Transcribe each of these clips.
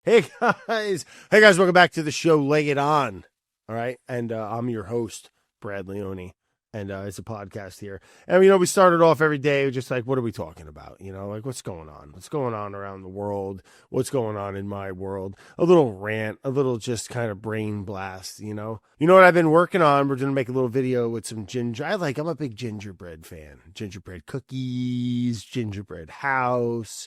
Hey guys, welcome back to the show. Lay It On. All right, and I'm your host, Brad Leone, and it's a podcast here. And we started off every day just like, what are we talking about? Like what's going on? What's going on around the world? What's going on in my world? A little rant, a little just kind of brain blast. You know what I've been working on? We're gonna make a little video with some ginger. I'm a big gingerbread fan. Gingerbread cookies, gingerbread house.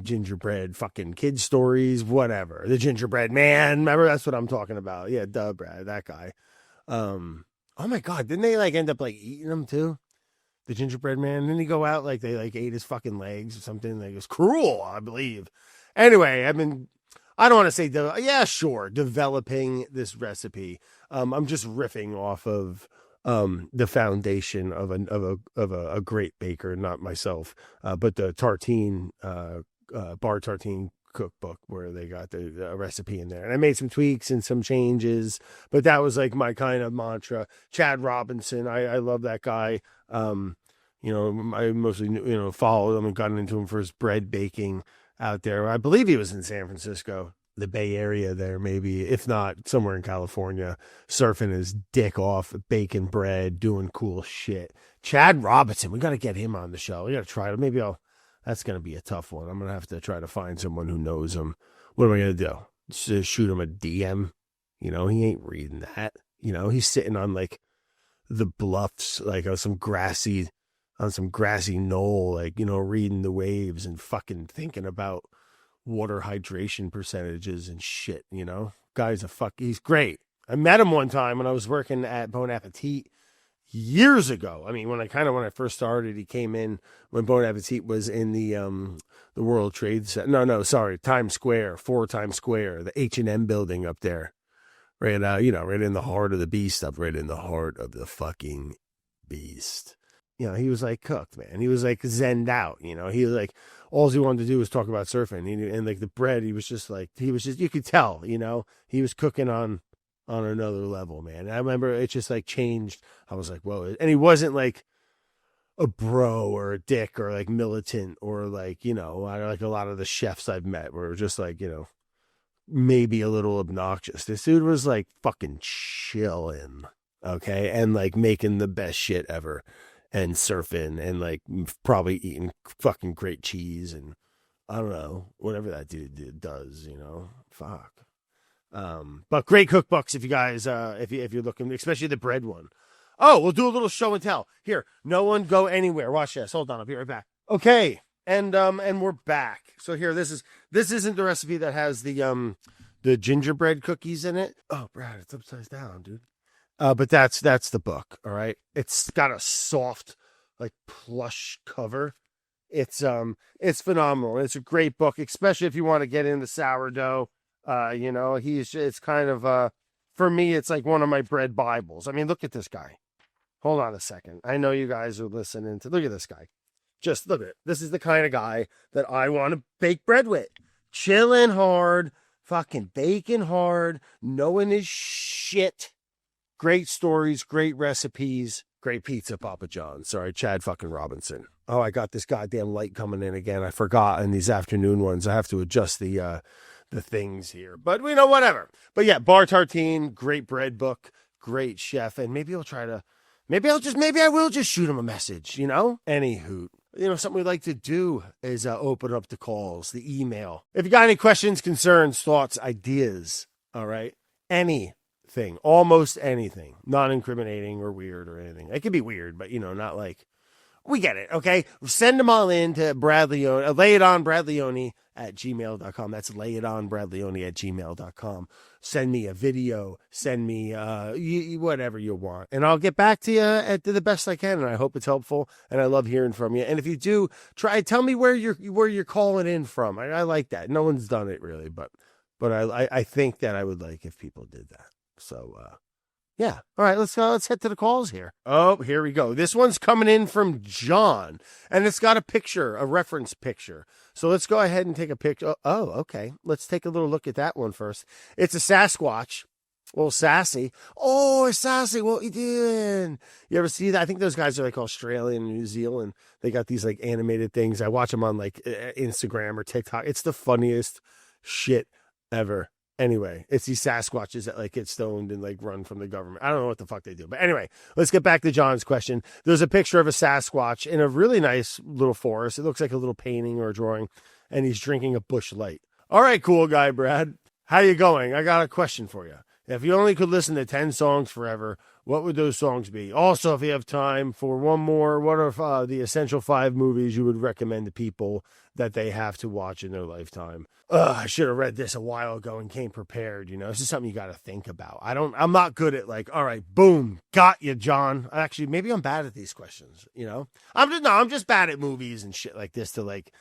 Gingerbread fucking kid stories, whatever. The gingerbread man, remember, that's what I'm talking about. Yeah, duh, Brad, that guy. Oh my god, didn't they like end up like eating him too? The gingerbread man, didn't he go out like they like ate his fucking legs or something? Like it was cruel, I believe. Anyway, I don't want to say yeah, sure, developing this recipe. I'm just riffing off of the foundation of a great baker, not myself, but the tartine, bar tartine cookbook, where they got the recipe in there, and I made some tweaks and some changes, but that was like my kind of mantra. Chad Robinson, I love that guy. I mostly followed him and got into him for his bread baking out there. I believe he was in San Francisco, the Bay Area there, maybe, if not somewhere in California, surfing his dick off, baking bread, doing cool shit. Chad Robinson, we got to get him on the show. We got to try it. That's going to be a tough one. I'm going to have to try to find someone who knows him. What am I going to do? Just shoot him a DM? He ain't reading that. He's sitting on like the bluffs, like on some grassy knoll, like, reading the waves and fucking thinking about water hydration percentages and shit. He's great. I met him one time when I was working at Bon Appetit years ago. I mean, when I first started, he came in when Bon Appetit was in the World Trade Center. No, sorry, Times Square, 4 Times Square, the H&M building up there, right right in the heart of the beast, up right in the heart of the fucking beast. He was like cooked, man. He was like zenned out. He was like, all he wanted to do was talk about surfing. And like the bread, you could tell, he was cooking on another level, man. I remember it just like changed. I was like, whoa. And he wasn't like a bro or a dick or like militant or like, like a lot of the chefs I've met were just like, maybe a little obnoxious. This dude was like fucking chilling. Okay. And like making the best shit ever. And surfing and like probably eating fucking great cheese and I don't know, whatever that dude does, fuck. But great cookbooks if you guys, if you're looking, especially the bread one. Oh, we'll do a little show and tell. Here, no one go anywhere. Watch this. Hold on, I'll be right back. Okay, and we're back. So here, this isn't the recipe that has the gingerbread cookies in it. Oh, Brad, it's upside down, dude. But that's the book. All right. It's got a soft, like plush cover. It's phenomenal. It's a great book, especially if you want to get into sourdough. It's kind of, for me, it's like one of my bread Bibles. I mean, look at this guy. Hold on a second. I know you guys are listening look at this guy. Just look at it. This is the kind of guy that I want to bake bread with. Chilling hard, fucking baking hard, knowing his shit. Great stories, great recipes, great pizza, Papa John's. Sorry, Chad fucking Robinson. Oh, I got this goddamn light coming in again. I forgot in these afternoon ones. I have to adjust the things here. But whatever. But yeah, Bar Tartine, great bread book, great chef. And maybe I will just shoot him a message, Any hoot. Something we like to do is open up the calls, the email. If you got any questions, concerns, thoughts, ideas, all right, anything, almost anything, not incriminating or weird or anything. It could be weird, but not like, we get it. Okay. Send them all in to layitonbradleone at gmail.com. That's layitonbradleone at gmail.com. Send me a video, send me, whatever you want. And I'll get back to you the best I can. And I hope it's helpful. And I love hearing from you. And if you do tell me where you're calling in from. I like that. No one's done it really, but I think that I would like if people did that. So, yeah. All right, let's head to the calls here. Oh, here we go. This one's coming in from John, and it's got a reference picture. So let's go ahead and take a picture. Oh, okay. Let's take a little look at that one first. It's a Sasquatch. A little sassy. Oh, sassy. What you doing? You ever see that? I think those guys are like Australian and New Zealand. They got these like animated things. I watch them on like Instagram or TikTok. It's the funniest shit ever. Anyway, it's these Sasquatches that like get stoned and like run from the government. I don't know what the fuck they do. But anyway, let's get back to John's question. There's a picture of a Sasquatch in a really nice little forest. It looks like a little painting or a drawing, and he's drinking a Busch Light. All right, cool guy, Brad. How you going? I got a question for you. If you only could listen to 10 songs forever, what would those songs be? Also, if you have time for one more, what are the essential 5 movies you would recommend to people that they have to watch in their lifetime? I should have read this a while ago and came prepared. You know, this is something you got to think about. I'm not good at like, all right, boom, got you, John. Actually, maybe I'm bad at these questions. You know, I'm just bad at movies and shit like this to like.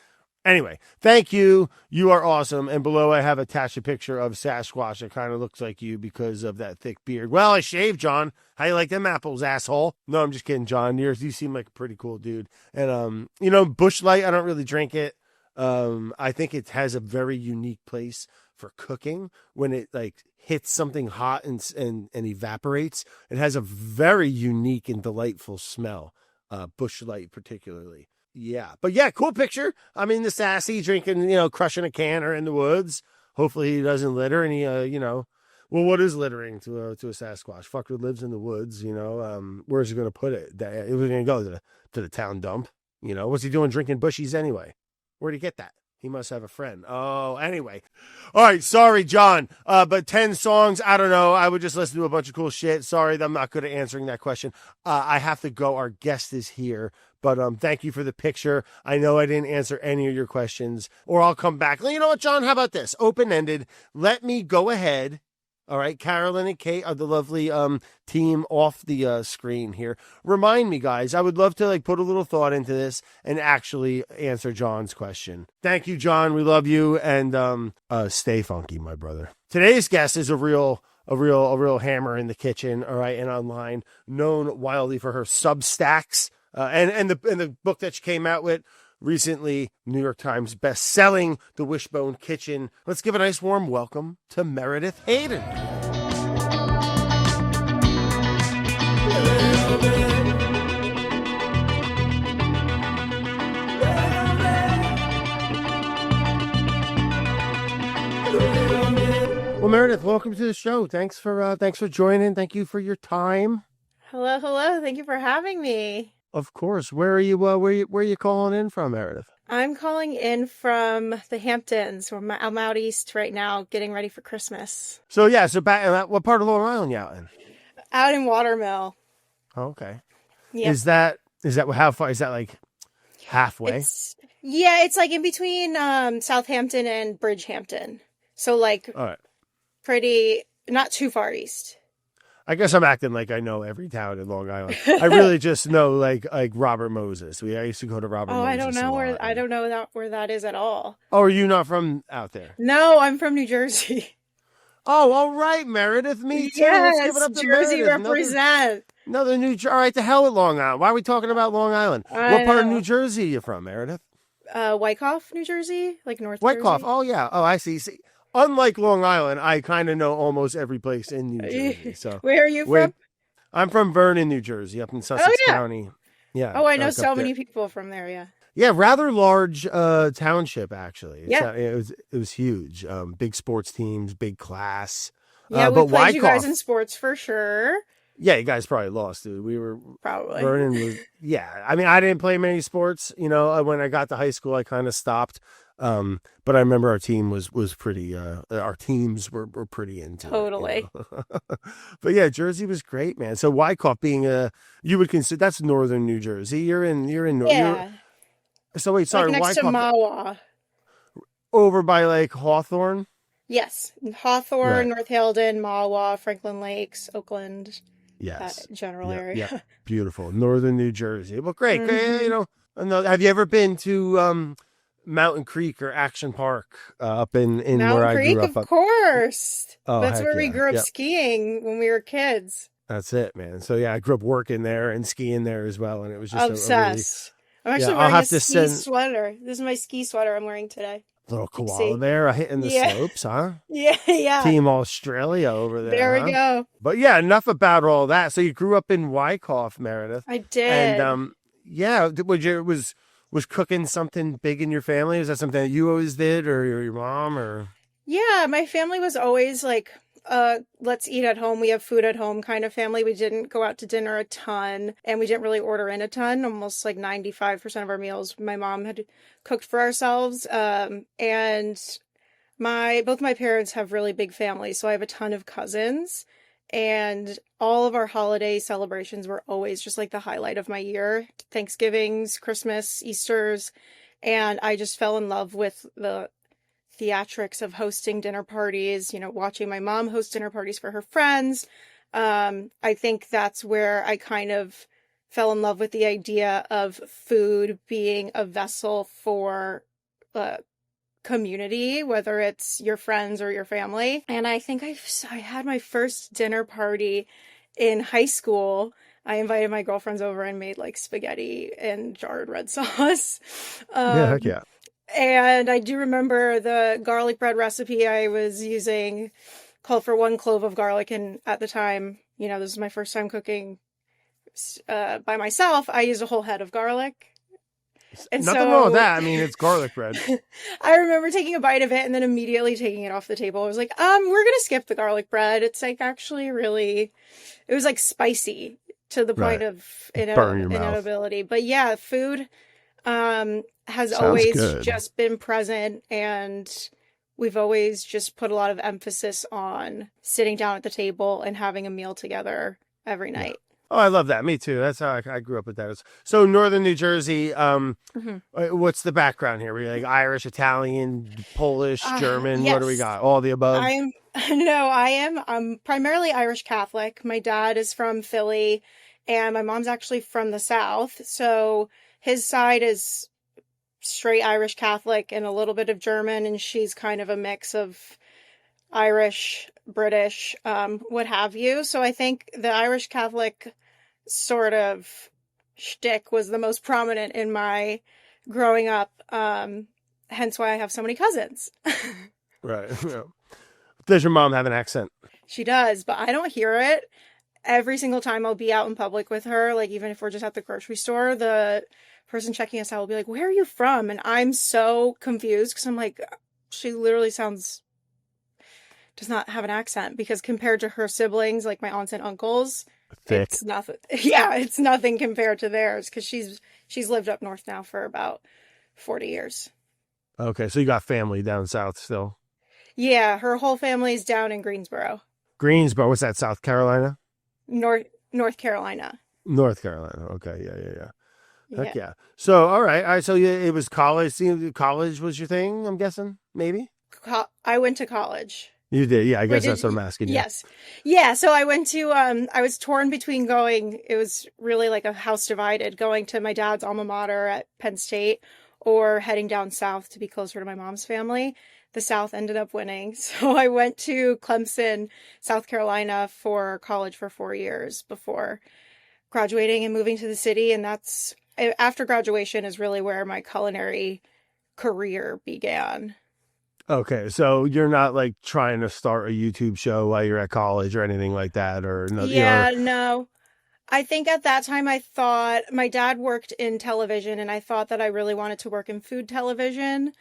Anyway, thank you. You are awesome. And below I have attached a picture of Sasquatch that kind of looks like you because of that thick beard. Well, I shaved, John. How you like them apples, asshole? No, I'm just kidding, John. You seem like a pretty cool dude. And, you know, Busch Light, I don't really drink it. I think it has a very unique place for cooking when it like hits something hot and evaporates. It has a very unique and delightful smell, Busch Light particularly. Yeah, but yeah, cool picture. I mean, the sassy drinking, you know, crushing a canner in the woods. Hopefully he doesn't litter. And he, you know, well, what is littering to a Sasquatch? Fucker lives in the woods, you know. Where's he going to put it? It was going to go to the town dump. You know, what's he doing drinking bushies anyway? Where'd he get that? He must have a friend. Oh, anyway. All right. Sorry, John. But 10 songs, I don't know. I would just listen to a bunch of cool shit. Sorry, I'm not good at answering that question. I have to go. Our guest is here. But thank you for the picture. I know I didn't answer any of your questions, or I'll come back. You know what, John? How about this? Open-ended. Let me go ahead. All right, Carolyn and Kate are the lovely team off the screen here. Remind me, guys. I would love to like put a little thought into this and actually answer John's question. Thank you, John. We love you, and stay funky, my brother. Today's guest is a real hammer in the kitchen. All right, and online, known wildly for her Substacks. And the book that she came out with recently, New York Times best-selling, The Wishbone Kitchen. Let's give a nice warm welcome to Meredith Hayden. Well, Meredith, welcome to the show. Thanks for joining. Thank you for your time. Hello. Thank you for having me. Of course. Where are you? Where are you calling in from, Meredith? I'm calling in from the Hamptons. I'm out east right now, getting ready for Christmas. So yeah. So back, what part of Long Island you out in? Out in Watermill. Oh, okay. Yep. Is that how far? Is that like halfway? It's like in between Southampton and Bridgehampton. So like, all right. Pretty not too far east. I guess I'm acting like I know every town in Long Island. I really just know like Robert Moses. I used to go to Robert Moses. I don't know where that is at all. Oh, are you not from out there? No, I'm from New Jersey. Oh, all right, Meredith. Me too. Yes, let's give it up to Jersey Meredith. represent. Another New Jersey. All right, the hell with Long Island. Why are we talking about Long Island? What part of New Jersey are you from, Meredith? Wyckoff, New Jersey, like North Wyckoff. Jersey. Oh yeah. Oh, I see. Unlike Long Island, I kind of know almost every place in New Jersey. So where are you from? I'm from Vernon, New Jersey, up in Sussex County. Yeah. Oh, I know so many people from there. Yeah. Yeah, rather large township actually. Yeah. It was huge. Big sports teams, big class. Yeah, but we played Wyckoff, you guys in sports for sure. Yeah, you guys probably lost, dude. We were probably Vernon was. Yeah, I mean, I didn't play many sports. You know, when I got to high school, I kind of stopped. But I remember our team was pretty. Our teams were pretty into totally. It, you know? But yeah, Jersey was great, man. So Wyckoff being you would consider that's northern New Jersey. You're in. Yeah. So wait, sorry, like next Wyckoff, to Mawa. over by like Hawthorne. Yes, Hawthorne, Right. North Halden, Mawa, Franklin Lakes, Oakland. Yes, That general area. Yeah, beautiful, northern New Jersey. Well, great. Mm-hmm. You know, have you ever been to Mountain Creek or Action Park up in Mountain where Creek, I grew up? Of course. Oh, that's heck where we yeah. grew up Yep. skiing when we were kids. That's it, man. So yeah, I grew up working there and skiing there as well, and it was just Obsessed. I'm actually I'll wearing have a to ski send- sweater. This is my ski sweater I'm wearing today. little See? koala bear hitting the Yeah. slopes, huh? Yeah. Team Australia over there. There we huh? go. But yeah, enough about all that. So you grew up in Wyckoff, Meredith. I did. And yeah, was cooking something big in your family? Is that something that you always did, or your mom, or? Yeah, my family was always like, let's eat at home. We have food at home kind of family. We didn't go out to dinner a ton and we didn't really order in a ton. Almost like 95% of our meals my mom had cooked for ourselves. And both my parents have really big families, so I have a ton of cousins. And all of our holiday celebrations were always just like the highlight of my year. Thanksgivings, Christmas, Easters. And I just fell in love with the theatrics of hosting dinner parties, watching my mom host dinner parties for her friends. I think that's where I kind of fell in love with the idea of food being a vessel for uh, community, whether it's your friends or your family. And I think I had my first dinner party in high school. I invited my girlfriends over and made like spaghetti and jarred red sauce. Yeah, heck Um, yeah. and I do remember the garlic bread recipe I was using called for 1 clove of garlic. And at the time, this is my first time cooking by myself. I used a whole head of garlic. And Nothing wrong with so that. I mean, it's garlic bread. I remember taking a bite of it and then immediately taking it off the table. I was like, we're gonna skip the garlic bread. It's like actually really, it was like spicy to the point Right. of Burn your mouth. inedibility. But yeah, food has Sounds always good. just been present, and we've always just put a lot of emphasis on sitting down at the table and having a meal together every Yeah. night. Oh, I love that. Me too. That's how I grew up with that. So northern New Jersey. Mhm. What's the background here? We like Irish, Italian, Polish, German. What do we Yes. got? All the above. I'm no, I am. I'm primarily Irish Catholic. My dad is from Philly, and my mom's actually from the South. So his side is straight Irish Catholic and a little bit of German, and she's kind of a mix of Irish, British, what have you. So I think the Irish Catholic sort of shtick was the most prominent in my growing up. Hence why I have so many cousins. Right. Yeah. Does your mom have an accent? She does, but I don't hear it. Every single time I'll be out in public with her, like even if we're just at the grocery store, the person checking us out will be like, "Where are you from?" And I'm so confused because I'm like, she literally does not have an accent because compared to her siblings, like my aunts and uncles, Thick. it's nothing. Yeah, it's nothing compared to theirs because she's lived up north now for about 40 years. Okay, so you got family down south still. Yeah, her whole family's down in Greensboro, Greensboro. What's that? South Carolina? North Carolina. North Carolina. Okay. Yeah. Heck Yeah. yeah. So, all right. So it was college. See, college was your thing, I'm guessing? Maybe? I went to college. You did. Yeah, I Wait, guess that's what I'm asking you. yes. Yeah, so I went to I was torn between going, it was really like a house divided, going to my dad's alma mater at Penn State or heading down south to be closer to my mom's family. The South ended up winning. So I went to Clemson, South Carolina for college for 4 years before graduating and moving to the city. And that's after graduation is really where my culinary career began. Okay, so you're not like trying to start a YouTube show while you're at college or anything like that, or no, Yeah, no. I think at that time I thought my dad worked in television and I thought that I really wanted to work in food television.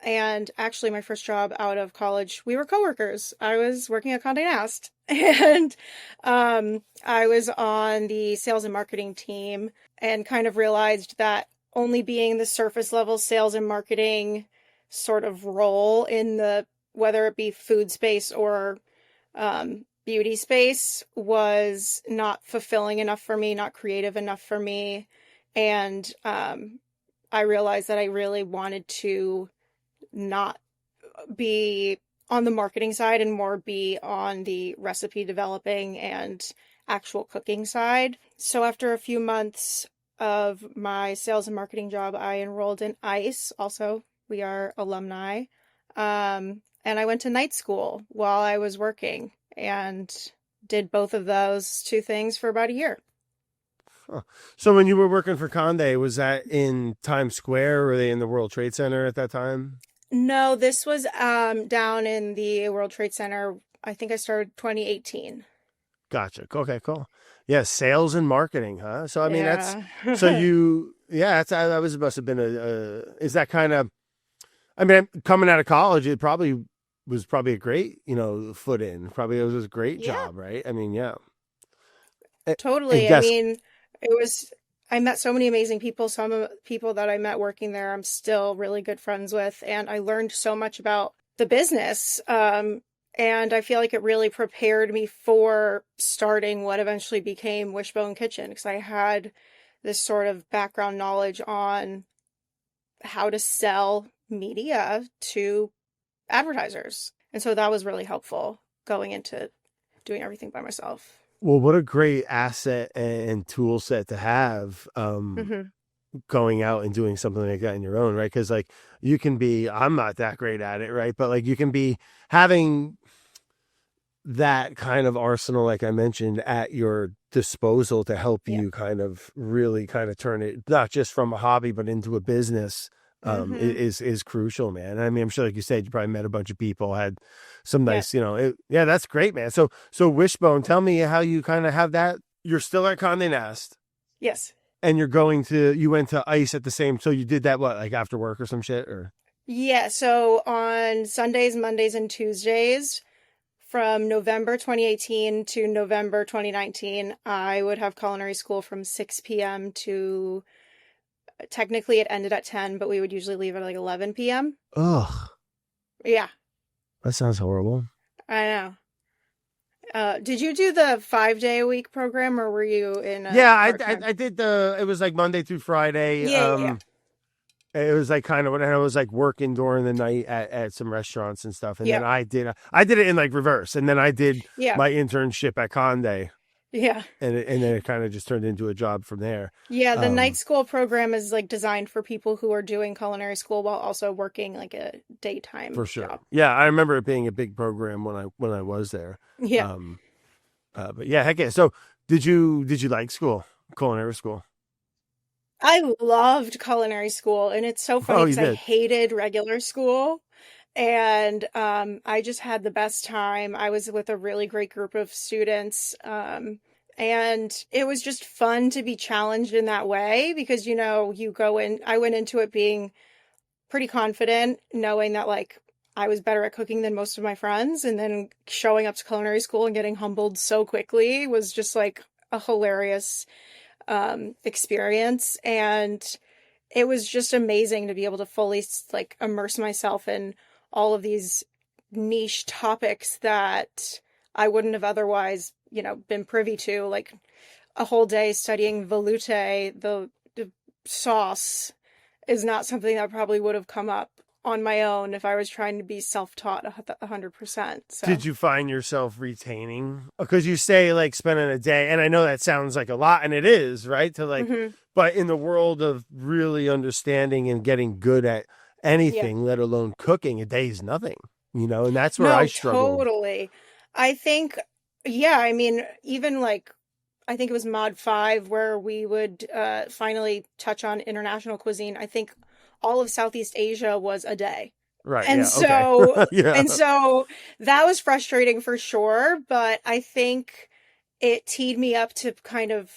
And actually my first job out of college, we were coworkers. I was working at Condé Nast and I was on the sales and marketing team and kind of realized that only being the surface level sales and marketing sort of role in the whether it be food space or beauty space was not fulfilling enough for me, not creative enough for me. And I realized that I really wanted to not be on the marketing side and more be on the recipe developing and actual cooking side. So after a few months of my sales and marketing job, I enrolled in ICE. Also, we are alumni. And I went to night school while I was working and did both of those two things for about a year. Huh. So when you were working for Conde, was that in Times Square? Were they in the World Trade Center at that time? No, this was down in the World Trade Center. I think I started 2018. Gotcha. Okay, cool. Yeah, sales and marketing, huh? So I mean, that's Yeah. so you. Yeah, that was must have been is that kind of. I mean, coming out of college, it probably was probably a great, foot in. Probably it was a great Yeah, job, right? I mean, yeah. And totally. I guess mean, I met so many amazing people. Some of the people that I met working there, I'm still really good friends with, and I learned so much about the business. And I feel like it really prepared me for starting what eventually became Wishbone Kitchen, because I had this sort of background knowledge on how to sell media to advertisers. And so that was really helpful going into doing everything by myself. Well, what a great asset and tool set to have Hmm. going out and doing something like that on your own, right? Because like you can be, I'm not that great at it, right? But like you can be having that kind of arsenal, like I mentioned, at your disposal to help Yeah. you kind of really kind of turn it not just from a hobby but into a business. Hmm. Is crucial, man. I mean, I'm sure, like you said, you probably met a bunch of people, had some Yeah. nice, yeah, that's great, man. So Wishbone, tell me how you kind of have that. You're still at Condé Nast, Yes. and you went to ICE at the same. So you did that what, like after work or some shit, or Yeah. So on Sundays, Mondays, and Tuesdays from November 2018 to November 2019, I would have culinary school from 6 p.m. to technically it ended at 10, but we would usually leave at like 11 p.m. ugh, Yeah, that sounds horrible. I know. Did you do the 5 day a week program or were you in a Yeah, I, part I time? I did it was like Monday through Friday. Yeah, yeah, yeah. It was like kind of when I was like working during the night at some restaurants and stuff. And then Yeah, I did it in like reverse. And then I did yeah, my internship at Condé, yeah. and then it kind of just turned into a job from there. Yeah, the night Um, school program is like designed for people who are doing culinary school while also working like a daytime for sure. job. Yeah, I remember it being a big program when I was there. Yeah. Um, but yeah, heck yeah. So did you like school, culinary school? I loved culinary school, and it's so funny Oh, you because I did. hated regular school. And I just had the best time. I was with a really great group of students. And it was just fun to be challenged in that way because, you go in, I went into it being pretty confident, knowing that like I was better at cooking than most of my friends. And then showing up to culinary school and getting humbled so quickly was just like a hilarious experience. And it was just amazing to be able to fully like immerse myself in all of these niche topics that I wouldn't have otherwise, been privy to, like a whole day studying velouté, the sauce is not something that probably would have come up on my own if I was trying to be self-taught 100%. So, Did you find yourself retaining? Because you say like spending a day, and I know that sounds like a lot, and it is, right? To like, hmm. but in the world of really understanding and getting good at Yeah. anything, let alone cooking, a day is nothing, and that's where I No, struggled. totally. I think, yeah, I mean, even like, I think it was Mod 5 where we would finally touch on international cuisine. I think all of Southeast Asia was a day. Right. And Yeah. Okay. so, Yeah. and so that was frustrating for sure, but I think it teed me up to kind of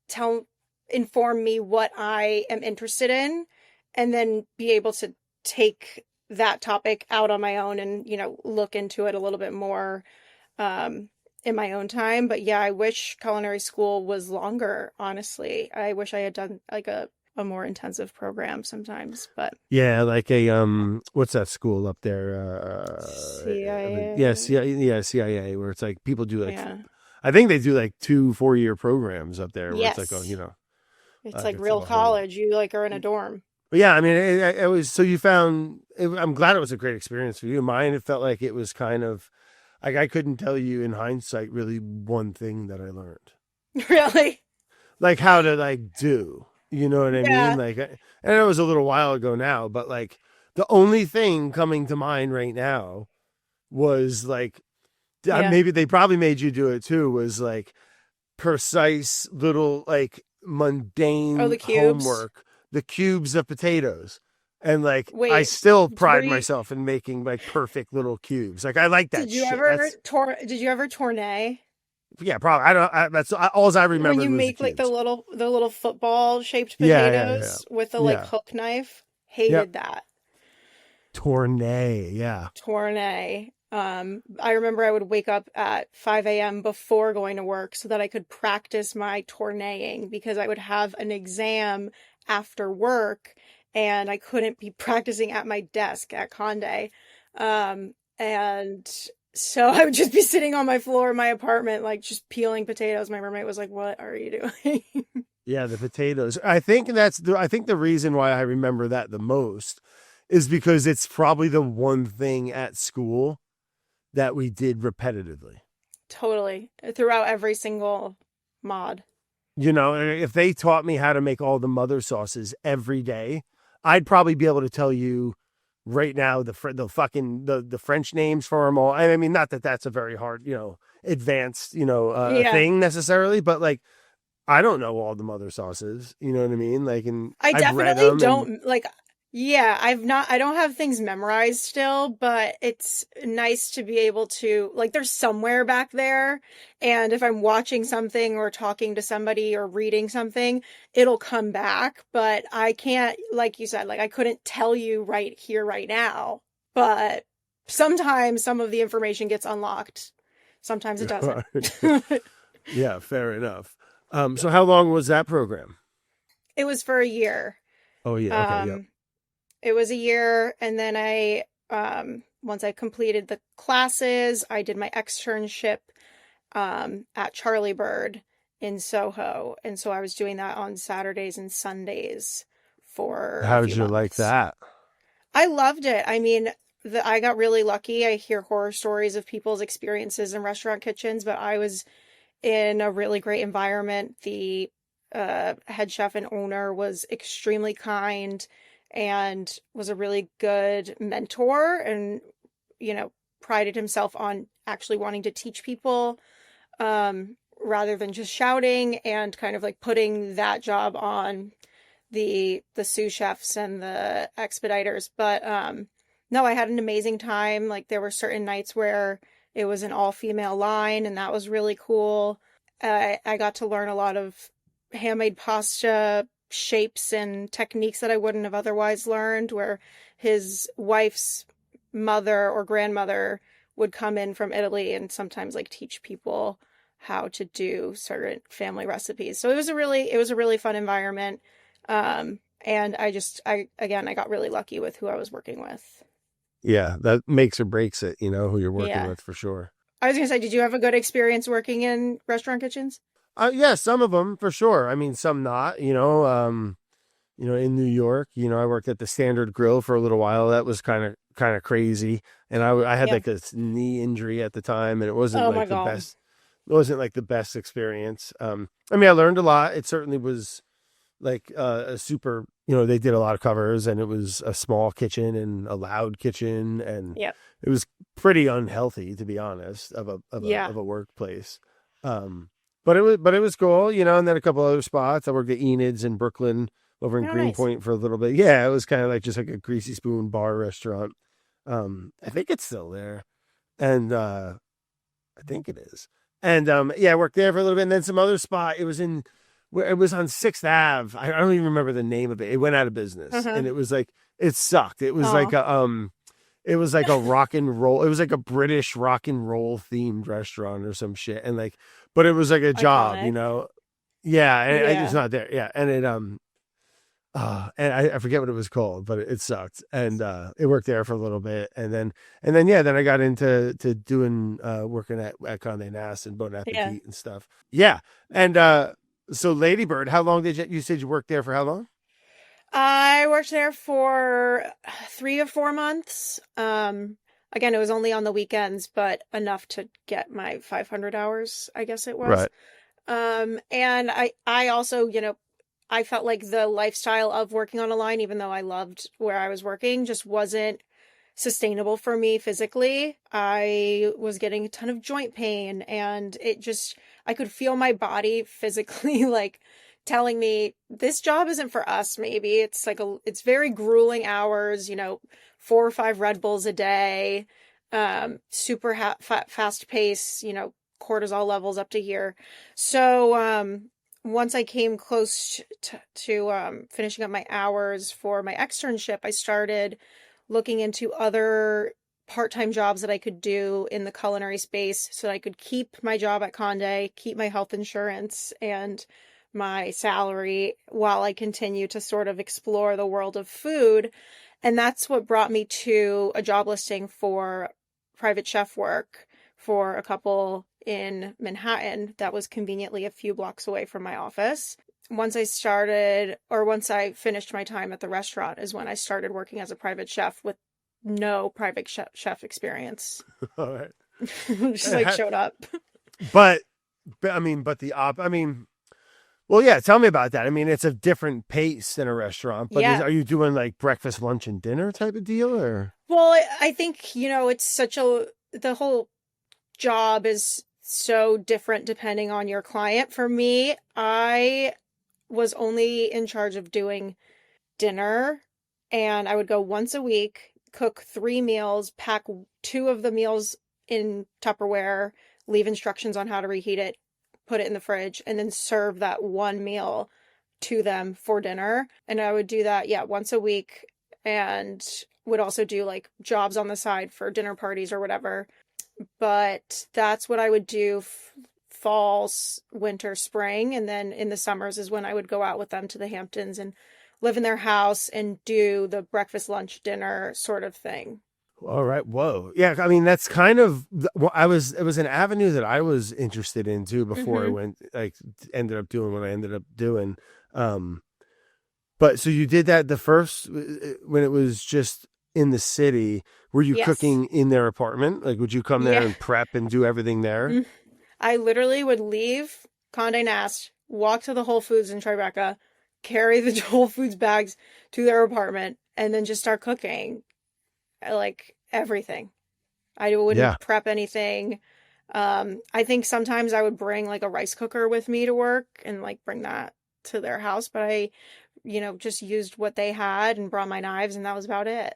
tell, inform me what I am interested in, and then be able to take that topic out on my own and, look into it a little bit more in my own time. But yeah, I wish culinary school was longer, honestly. I wish I had done like a more intensive program sometimes, but Yeah, like a what's that school up there? Yeah, CIA, CIA, CIA, where it's like people do like, yeah. I think they do like 2 4 year programs up there, where it's like, oh, Yes. It's like like it's like real a whole. college. You like are in a dorm. But yeah, I mean, it was so you found. I'm glad it was a great experience for you. Mine, it felt like it was kind of like I couldn't tell you in hindsight really one thing that I learned, Really? like how to like do. You know what I mean? Yeah. Like, and it was a little while ago now, but like the only thing coming to mind right now was like Yeah. maybe they probably made you do it too. Was like precise little like Oh, mundane the cubes. homework, the cubes of potatoes. And like I Wait, still were pride you myself in making like perfect little cubes. Like I like that did you shit. ever That's tournay? yeah, probably. That's all I When you remembered was the make like the cubes. little football shaped Yeah, yeah, yeah, potatoes with the like yeah, hook knife? yep. Hated that. Tournay, yeah. Tournay. I remember I would wake up at 5 a.m. before going to work so that I could practice my tournaying because I would have an exam after work and I couldn't be practicing at my desk at Conde. And so I would just be sitting on my floor in my apartment, like just peeling potatoes. My roommate was like, "What are you doing?" Yeah, the potatoes. I think the reason why I remember that the most is because it's probably the one thing at school that we did repetitively. Totally. Throughout every single mod. You know, if they taught me how to make all the mother sauces every day, I'd probably be able to tell you right now the French names for them all. I mean, not that that's a very hard, advanced, Yeah. thing necessarily, but like I don't know all the mother sauces. You know what I mean? Like, and I I've read definitely them, and don't like, yeah, I don't have things memorized still, but it's nice to be able to, like, there's somewhere back there. And if I'm watching something or talking to somebody or reading something, it'll come back. But I can't, like you said, like, I couldn't tell you right here, right now. But sometimes some of the information gets unlocked. Sometimes it doesn't. yeah, fair enough. So how long was that program? It was for a year. Oh yeah, okay, yep. Um, It was a year, and then once I completed the classes, I did my externship at Charlie Bird in Soho, and so I was doing that on Saturdays and Sundays for a How did few you like months. that? I loved it. I mean, I got really lucky. I hear horror stories of people's experiences in restaurant kitchens, but I was in a really great environment. The head chef and owner was extremely kind and was a really good mentor and, prided himself on actually wanting to teach people rather than just shouting and kind of like putting that job on the sous chefs and the expediters. But no, I had an amazing time. Like there were certain nights where it was an all-female line, and that was really cool. I got to learn a lot of handmade pasta shapes and techniques that I wouldn't have otherwise learned, where his wife's mother or grandmother would come in from Italy and sometimes like teach people how to do certain family recipes. So it was a really fun environment. And I got really lucky with who I was working with. Yeah, that makes or breaks it, who you're working Yeah. with for sure. I was gonna say, did you have a good experience working in restaurant kitchens? Yeah, some of them for sure. I mean, some not, in New York, I worked at the Standard Grill for a little while. That was kind of crazy. And I had Yeah. like a knee injury at the time, and it wasn't Oh my like the God. best. It wasn't like the best experience. I mean, I learned a lot. It certainly was like a super, they did a lot of covers, and it was a small kitchen and a loud kitchen, and Yeah. it was pretty unhealthy, to be honest, of a of a Yeah. of a workplace. But it was cool, and then a couple other spots. I worked at Enid's in Brooklyn, over in Oh, nice. Greenpoint for a little bit. Yeah, it was kind of like just like a greasy spoon bar restaurant. I think it's still there, and I think it is. And yeah, I worked there for a little bit, and then some other spot. It was in where it was on Sixth Ave. I don't even remember the name of it. It went out of business, Uh-huh. and it was like it sucked. It was like Oh. a rock and roll. It was like a British rock and roll themed restaurant or some shit, and like, but it was like a job, Iconic. Yeah, and it's Yeah. not there. Yeah, and it and I forget what it was called, but it sucked. And it worked there for a little bit, and then yeah, then I got into doing working at Condé Nast and Bon Yeah. Appetit and stuff. Yeah, and so Ladybird, how long did you said you worked there for? How long? I worked there for 3 or 4 months. Again, it was only on the weekends, but enough to get my 500 hours, I guess it was. Right. And I also, I felt like the lifestyle of working on a line, even though I loved where I was working, just wasn't sustainable for me physically. I was getting a ton of joint pain, and I could feel my body physically like telling me this job isn't for us. Maybe it's very grueling hours, 4 or 5 Red Bulls a day, super fast pace, cortisol levels up to here. So, once I came close to finishing up my hours for my externship, I started looking into other part-time jobs that I could do in the culinary space so that I could keep my job at Condé, keep my health insurance and my salary while I continue to sort of explore the world of food. And that's what brought me to a job listing for private chef work for a couple in Manhattan that was conveniently a few blocks away from my office. Once I finished my time at the restaurant is when I started working as a private chef with no private chef experience. All right. Just like showed up. But I mean, well, yeah, tell me about that. I mean, it's a different pace than a restaurant, but Yeah. are you doing like breakfast, lunch, and dinner type of deal, or? Well, I think, it's the whole job is so different depending on your client. For me, I was only in charge of doing dinner, and I would go once a week, cook 3 meals, pack 2 of the meals in Tupperware, leave instructions on how to reheat it, put it in the fridge, and then serve that 1 meal to them for dinner. And I would do that, once a week, and would also do like jobs on the side for dinner parties or whatever. But that's what I would do fall, winter, spring. And then in the summers is when I would go out with them to the Hamptons and live in their house and do the breakfast, lunch, dinner sort of thing. All right. Whoa. Yeah. I mean, that's kind of, it was an avenue that I was interested in too before I ended up doing what I ended up doing. But so you did that when it was just in the city, were you cooking in their apartment? Like, would you come there and prep and do everything there? I literally would leave Condé Nast, walk to the Whole Foods in Tribeca, carry the Whole Foods bags to their apartment, and then just start cooking. Like everything. I wouldn't prep anything. I think sometimes I would bring like a rice cooker with me to work and like bring that to their house, but I, just used what they had and brought my knives, and that was about it.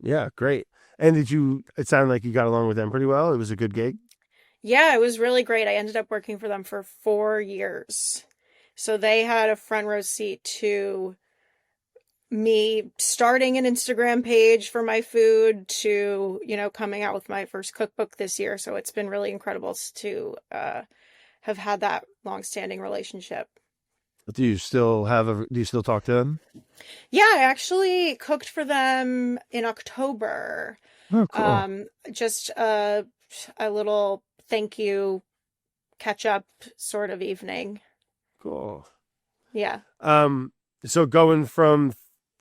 Yeah, great. And it sounded like you got along with them pretty well? It was a good gig? Yeah, it was really great. I ended up working for them for 4 years. So they had a front row seat to me starting an Instagram page for my food to, coming out with my first cookbook this year. So it's been really incredible to have had that long-standing relationship. Do you still talk to them? Yeah, I actually cooked for them in October. Oh, cool. Just a little thank you catch up sort of evening. Cool. Yeah. So going from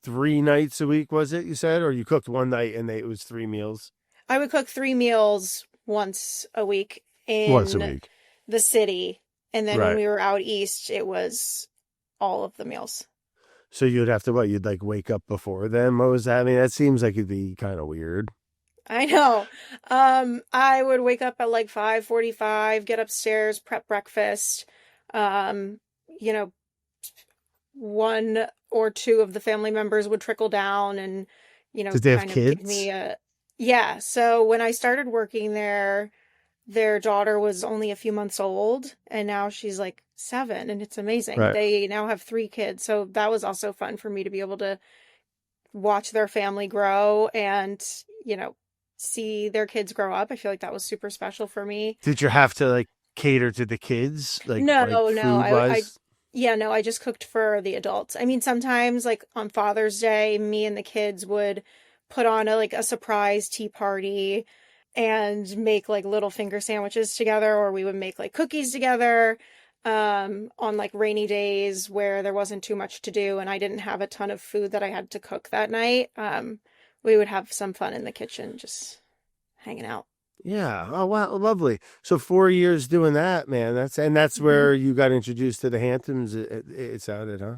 3 nights a week, was it, you said, or you cooked one night and it was 3 meals? I would cook 3 meals once a week in the city. And then when we were out east, it was all of the meals. So you'd have to, you'd like wake up before then? What was that? I mean, that seems like it'd be kind of weird. I know. I would wake up at like 5:45, get upstairs, prep breakfast. 1 or 2 of the family members would trickle down and, Did they have kind of kids? give me yeah. So when I started working there, their daughter was only a few months old, and now she's like 7, and it's amazing. Right. They now have 3 kids. So that was also fun for me to be able to watch their family grow and, see their kids grow up. I feel like that was super special for me. Did you have to like cater to the kids? No. I just cooked for the adults. I mean, sometimes like on Father's Day, me and the kids would put on a surprise tea party and make like little finger sandwiches together, or we would make like cookies together on like rainy days where there wasn't too much to do and I didn't have a ton of food that I had to cook that night. We would have some fun in the kitchen, just hanging out. Yeah. Oh, wow. Lovely. So 4 years doing that, man. That's where you got introduced to the Hamptons. It sounded, huh?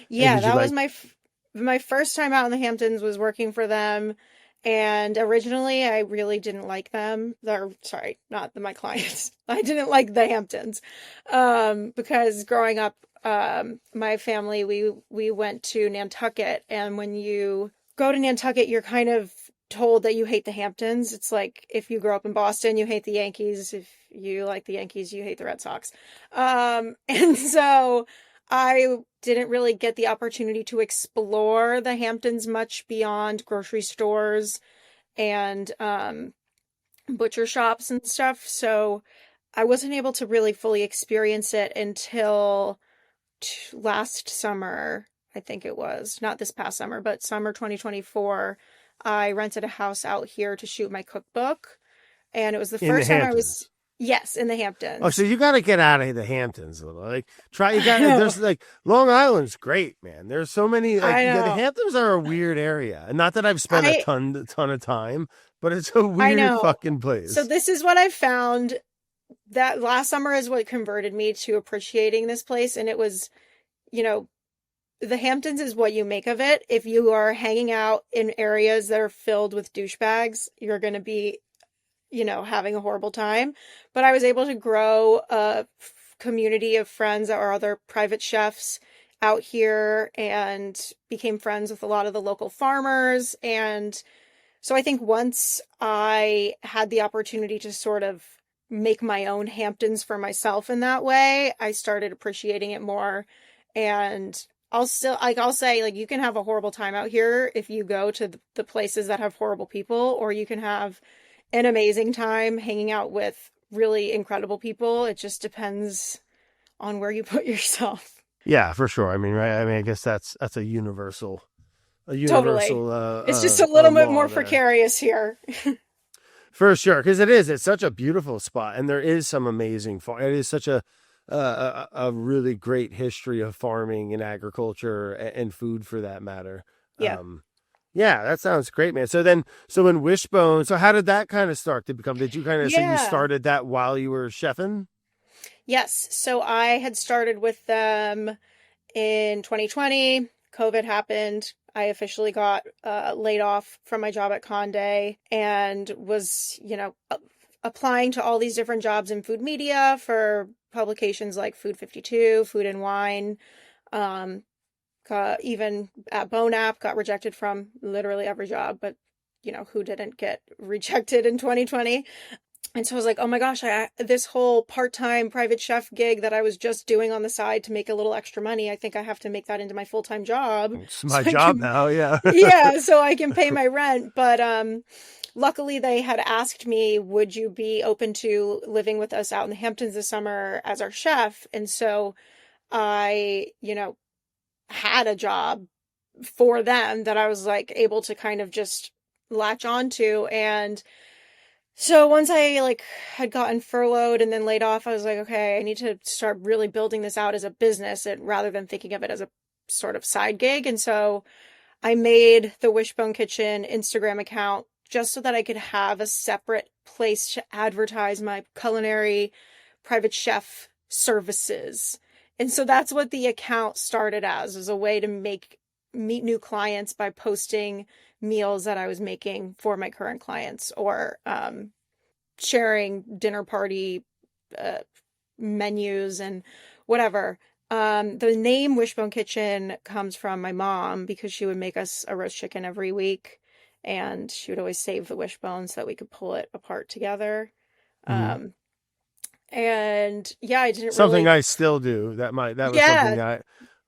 Yeah, that was my first time out in the Hamptons was working for them. And originally I really didn't like them. Sorry, not my clients. I didn't like the Hamptons. Because growing up, my family, we went to Nantucket, and when you go to Nantucket, you're kind of told that you hate the Hamptons. It's like if you grow up in Boston, you hate the Yankees. If you like the Yankees, you hate the Red Sox. And so I didn't really get the opportunity to explore the Hamptons much beyond grocery stores and butcher shops and stuff. So I wasn't able to really fully experience it until last summer, I think it was. Not this past summer, but summer 2024. I rented a house out here to shoot my cookbook. And it was the In the first time I Hamptons. was, yes, in the Oh, Hamptons. so you got to get out of the Hamptons a little. Like, try. You got. I know. There's like Long Island's great, man. There's so many. Like, I yeah, the know. Hamptons are a weird area, and not that I've spent a I ton of time, but it's a I weird know. fucking So place. this is what I found that last summer is what converted me to appreciating this place. And it was, you know, the Hamptons is what you make of it. If you are hanging out in areas that are filled with douchebags, you're going to be, having a horrible time. But I was able to grow a community of friends that were other private chefs out here and became friends with a lot of the local farmers. And so I think once I had the opportunity to sort of make my own Hamptons for myself in that way, I started appreciating it more. And I'll say, like, you can have a horrible time out here if you go to the places that have horrible people, or you can have an amazing time hanging out with really incredible people. It just depends on where you put yourself. Yeah, for sure. I mean, right. I mean, I guess that's a Totally. universal It's just a little bit law more there. precarious here. For sure, because it's such a beautiful spot, and there is some amazing farm. It is such a really great history of farming and agriculture and food for that matter. Yeah. Yeah, that sounds great, man. So in Wishbone, so how did that kind of start to become? Did you kind of, so you Yeah. started that while you were chefing? Yes. So I had started with them in 2020. COVID happened. I officially got laid off from my job at Condé and was, applying to all these different jobs in food media for publications like Food 52, Food and Wine. Even at Bone App, got rejected from literally every job, but who didn't get rejected in 2020? And so I was like, oh my gosh, this whole part-time private chef gig that I was just doing on the side to make a little extra money, I think I have to make that into my full-time job. It's So my I job can, now, yeah. yeah, so I can pay my rent. But luckily they had asked me, would you be open to living with us out in the Hamptons this summer as our chef? And so I, had a job for them that I was like able to kind of just latch onto. And so once I had gotten furloughed and then laid off, I was like, okay, I need to start really building this out as a business rather than thinking of it as a sort of side gig. And so I made the Wishbone Kitchen Instagram account just so that I could have a separate place to advertise my culinary private chef services. And so that's what the account started as a way to meet new clients by posting meals that I was making for my current clients, or sharing dinner party menus and whatever. The name Wishbone Kitchen comes from my mom because she would make us a roast chicken every week, and she would always save the wishbone so that we could pull it apart together. Mhm. And yeah, I didn't Something really. I still do. That was something Yeah,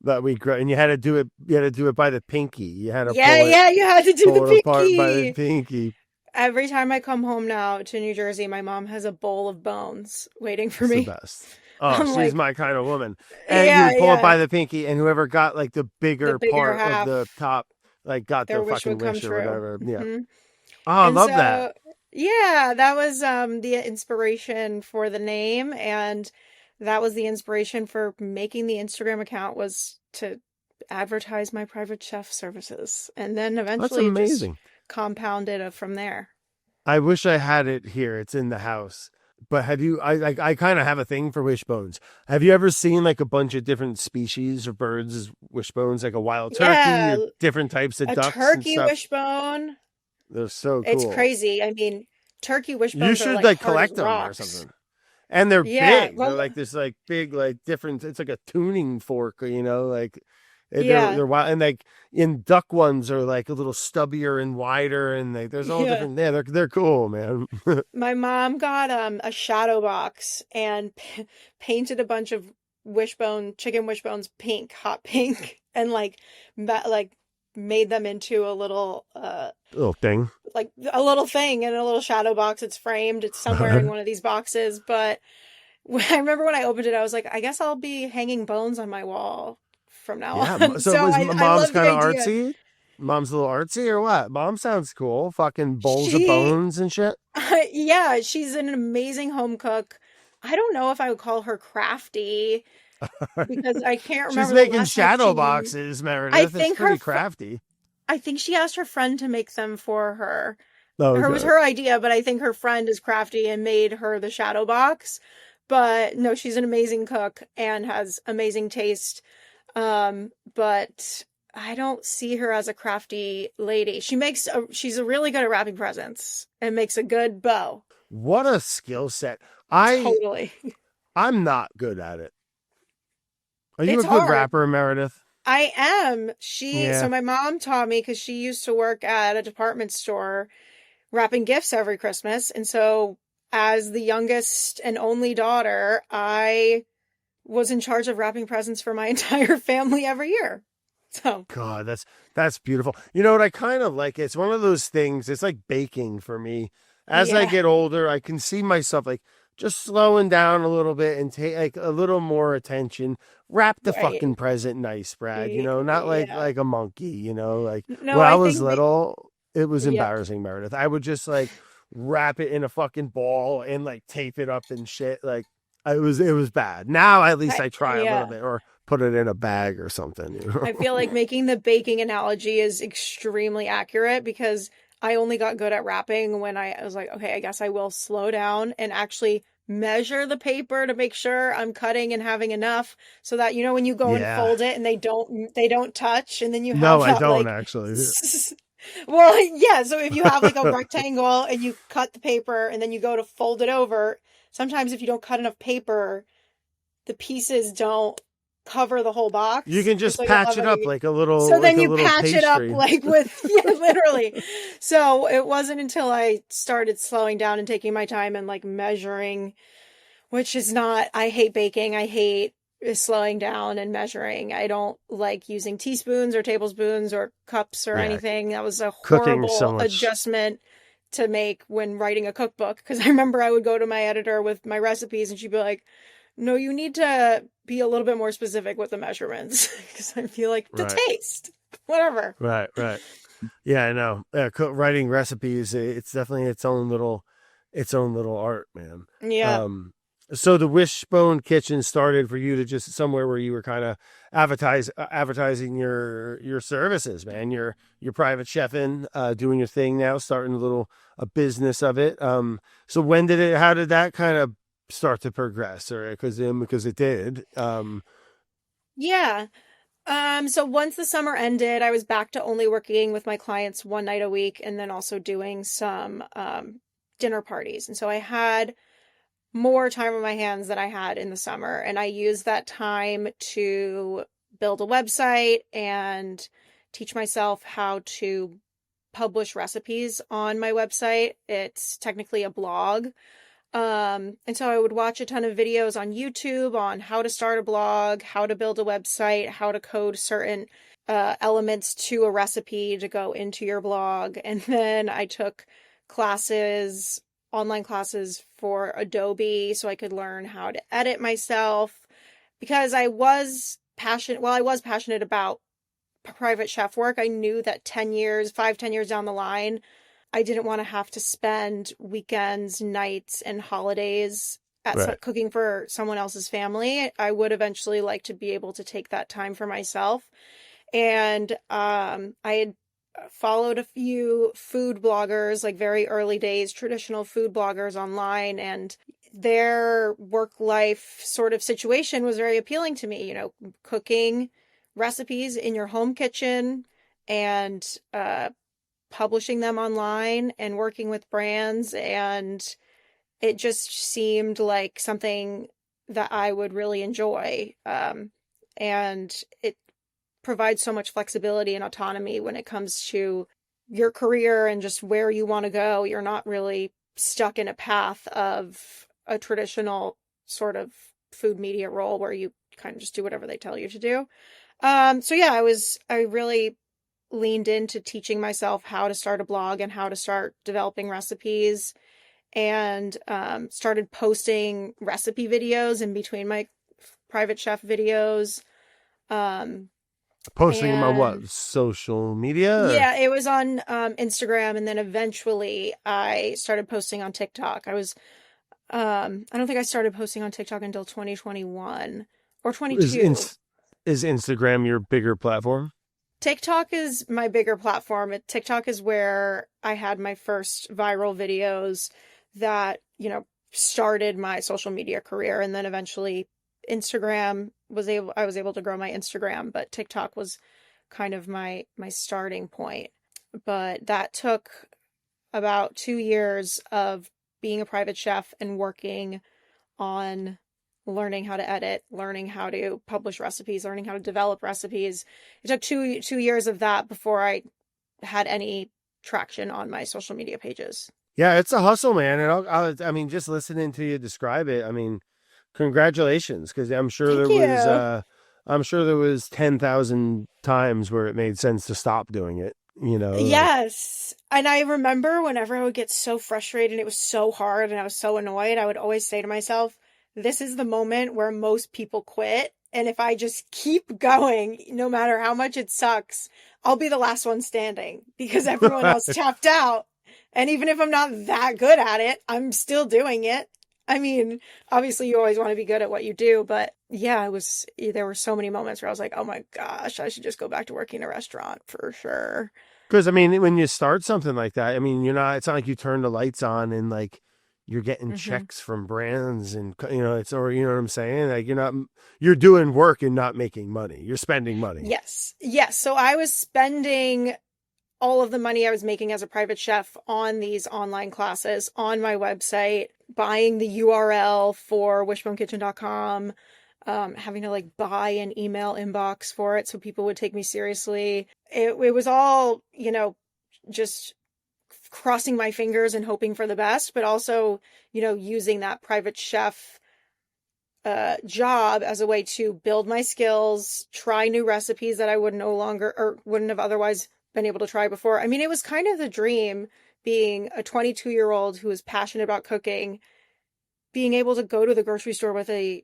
that we grew, and you had to do it. You had to do it by the pinky. You had to yeah, you had to do the pull it apart by the pinky. pinky. Every time I come home now to New Jersey, my mom has a bowl of bones waiting for It's the me. best. Oh, I'm she's like, my kind of woman. And you yeah, would pull it yeah, by the pinky, and whoever got like the the bigger bigger part of half, the top, like got their the wish fucking would come wish or true. whatever. Yeah. Oh, I And love that. so, yeah, that was the inspiration for the name, and that was the inspiration for making the Instagram account, was to advertise my private chef services. And then That's eventually it just amazing. compounded from there. I wish I had it here. It's in the house. But have you? I kind of have a thing for wishbones. Have you ever seen like a bunch of different species of birds as wishbones, like a wild turkey Yeah, or different types of a ducks and turkey stuff? wishbone. They're so It's cool. crazy. I mean, turkey You wishbones are should like like hard as collect them or rocks. something. And they're Yeah, big. They're well, like this like big like different. It's like a tuning fork, like yeah, they're wild. And like in duck ones are like a little stubbier and wider, and like there's all yeah. different. Yeah, they're cool, man. My mom got a shadow box and painted a bunch of chicken wishbones pink, hot pink, and like made them into a little Little thing. like a little thing in a little shadow box. It's framed. It's somewhere in one of these boxes. But I remember when I opened it, I was like, I guess I'll be hanging bones on my wall from now on. So So was I mom's love the kind of idea. artsy? Mom's a little artsy or what? Mom sounds cool. Fucking bowls of She, bones and shit. yeah, she's an amazing home cook. I don't know if I would call her crafty because I can't She's remember the making last time shadow she. boxes, I Meredith. It's think pretty crafty. I think she asked her friend to make them for her. Her was Okay. her idea, but I think her friend is crafty and made her the shadow box. But no, she's an amazing cook and has amazing taste. But I don't see her as a crafty lady. She's really good at wrapping presents and makes a good bow. What a skill set. I'm Totally. not good at it. Are you It's a good hard. rapper, Meredith? I am. Yeah. So my mom taught me because she used to work at a department store wrapping gifts every Christmas. And so as the youngest and only daughter, I was in charge of wrapping presents for my entire family every year. So God, that's beautiful. You know what? I kind of like it. It's one of those things. It's like baking for me. As I yeah, get older, I can see myself like just slowing down a little bit and take like a little more attention. Wrap the right. fucking present nice, Brad. You know, not Yeah. like a monkey. You know, like No, when I I was think little, it was yeah. embarrassing, Meredith. I would just like wrap it in a fucking ball and like tape it up and shit. Like it was bad. Now at least I try a little Yeah. bit or put it in a bag or something. You know? I feel like making the baking analogy is extremely accurate because I only got good at wrapping when I was like, okay, I guess I will slow down and actually measure the paper to make sure I'm cutting and having enough so that when you go and Yeah. fold it and they don't touch and then you No, have I that don't like actually. well, yeah, so if you have like a rectangle and you cut the paper and then you go to fold it over, sometimes if you don't cut enough paper, the pieces don't cover the whole You box. can And just so you'll patch have it up so like then a you little patch it up pastry. like with, yeah, literally. So it wasn't until I started slowing down and taking my time and like measuring, which is not, I hate baking. I hate slowing down and measuring. I don't like using teaspoons or tablespoons or cups or Yeah, anything. That was a cooking so horrible much. adjustment to make when writing a cookbook. Because I remember I would go to my editor with my recipes and she'd be like, no, you need to be a little bit more specific with the measurements. Because I feel like the Right, taste, whatever. right. Yeah, I know. Writing recipes, it's definitely its own little art, man. Yeah. Um, so the Wishbone Kitchen started for you to just somewhere where you were kind of advertising your services, man. Your private chefing, doing your thing now, starting a business of it. So how did that kind of start to progress, or because it did? Yeah. So once the summer ended, I was back to only working with my clients one night a week and then also doing some dinner parties. And so I had more time on my hands than I had in the summer. And I used that time to build a website and teach myself how to publish recipes on my website. It's technically a blog. And so I would watch a ton of videos on YouTube on how to start a blog, how to build a website, how to code certain elements to a recipe to go into your blog. And then I took online classes for Adobe so I could learn how to edit myself because I was passionate about private chef work. I knew that 10 years down the line, I didn't want to have to spend weekends, nights, and holidays Right. cooking for someone else's family. I would eventually like to be able to take that time for myself. And I had followed a few food bloggers, like very early days, traditional food bloggers online, and their work life sort of situation was very appealing to me. Cooking recipes in your home kitchen and publishing them online and working with brands. And it just seemed like something that I would really enjoy. And it provides so much flexibility and autonomy when it comes to your career and just where you want to go. You're not really stuck in a path of a traditional sort of food media role where you kind of just do whatever they tell you to do. So yeah, I really leaned into teaching myself how to start a blog and how to start developing recipes, and started posting recipe videos in between my private chef videos. Posting them on what? And Social media? Or? yeah, it was on Instagram, and then eventually I started posting on TikTok. I don't think I started posting on TikTok until 2021 or Is 22. is Instagram your bigger platform? TikTok is my bigger platform. TikTok is where I had my first viral videos that, started my social media career. And then eventually I was able to grow my Instagram, but TikTok was kind of my starting point. But that took about 2 years of being a private chef and working on learning how to edit, learning how to publish recipes, learning how to develop recipes. It took two years of that before I had any traction on my social media pages. Yeah, it's a hustle, man. And I mean, just listening to you describe it, I mean, congratulations, because Thank you. I'm sure there was 10,000 times where it made sense to stop doing it. Like, Yes. And I remember whenever I would get so frustrated and it was so hard and I was so annoyed, I would always say to myself, this is the moment where most people quit. And if I just keep going, no matter how much it sucks, I'll be the last one standing because everyone else tapped out. And even if I'm not that good at it, I'm still doing it. I mean, obviously you always want to be good at what you do, but yeah, there were so many moments where I was like, oh my gosh, I should just go back to working in a restaurant for sure. because I mean, when you start something like that, I mean, it's not like you turn the lights on and like you're getting Hmm. checks from brands and, or, you know what I'm saying? Like you're doing work and not making money. You're spending money. Yes. Yes. So I was spending all of the money I was making as a private chef on these online classes on my website, buying the URL for wishbonekitchen.com, having to like buy an email inbox for it so people would take me seriously. It was all, just crossing my fingers and hoping for the best, but also, using that private chef job as a way to build my skills, try new recipes that I would no longer or wouldn't have otherwise been able to try before. I mean, it was kind of the dream being a 22-year-old who is passionate about cooking, being able to go to the grocery store with a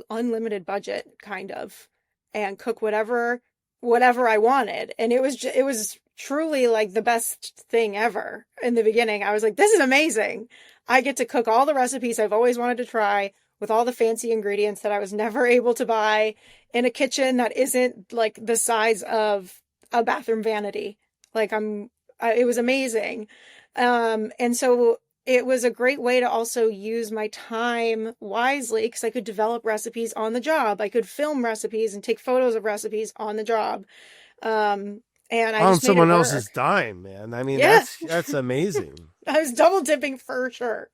unlimited budget kind of and cook whatever I wanted. And it was truly like the best thing ever. In the beginning, I was like, this is amazing. I get to cook all the recipes I've always wanted to try with all the fancy ingredients that I was never able to buy in a kitchen that isn't like the size of a bathroom vanity. It was amazing. And so it was a great way to also use my time wisely because I could develop recipes on the job. I could film recipes and take photos of recipes on the job. And I On just made it someone work. else's dime, man. I mean, Yeah, that's amazing. I was double dipping for sure.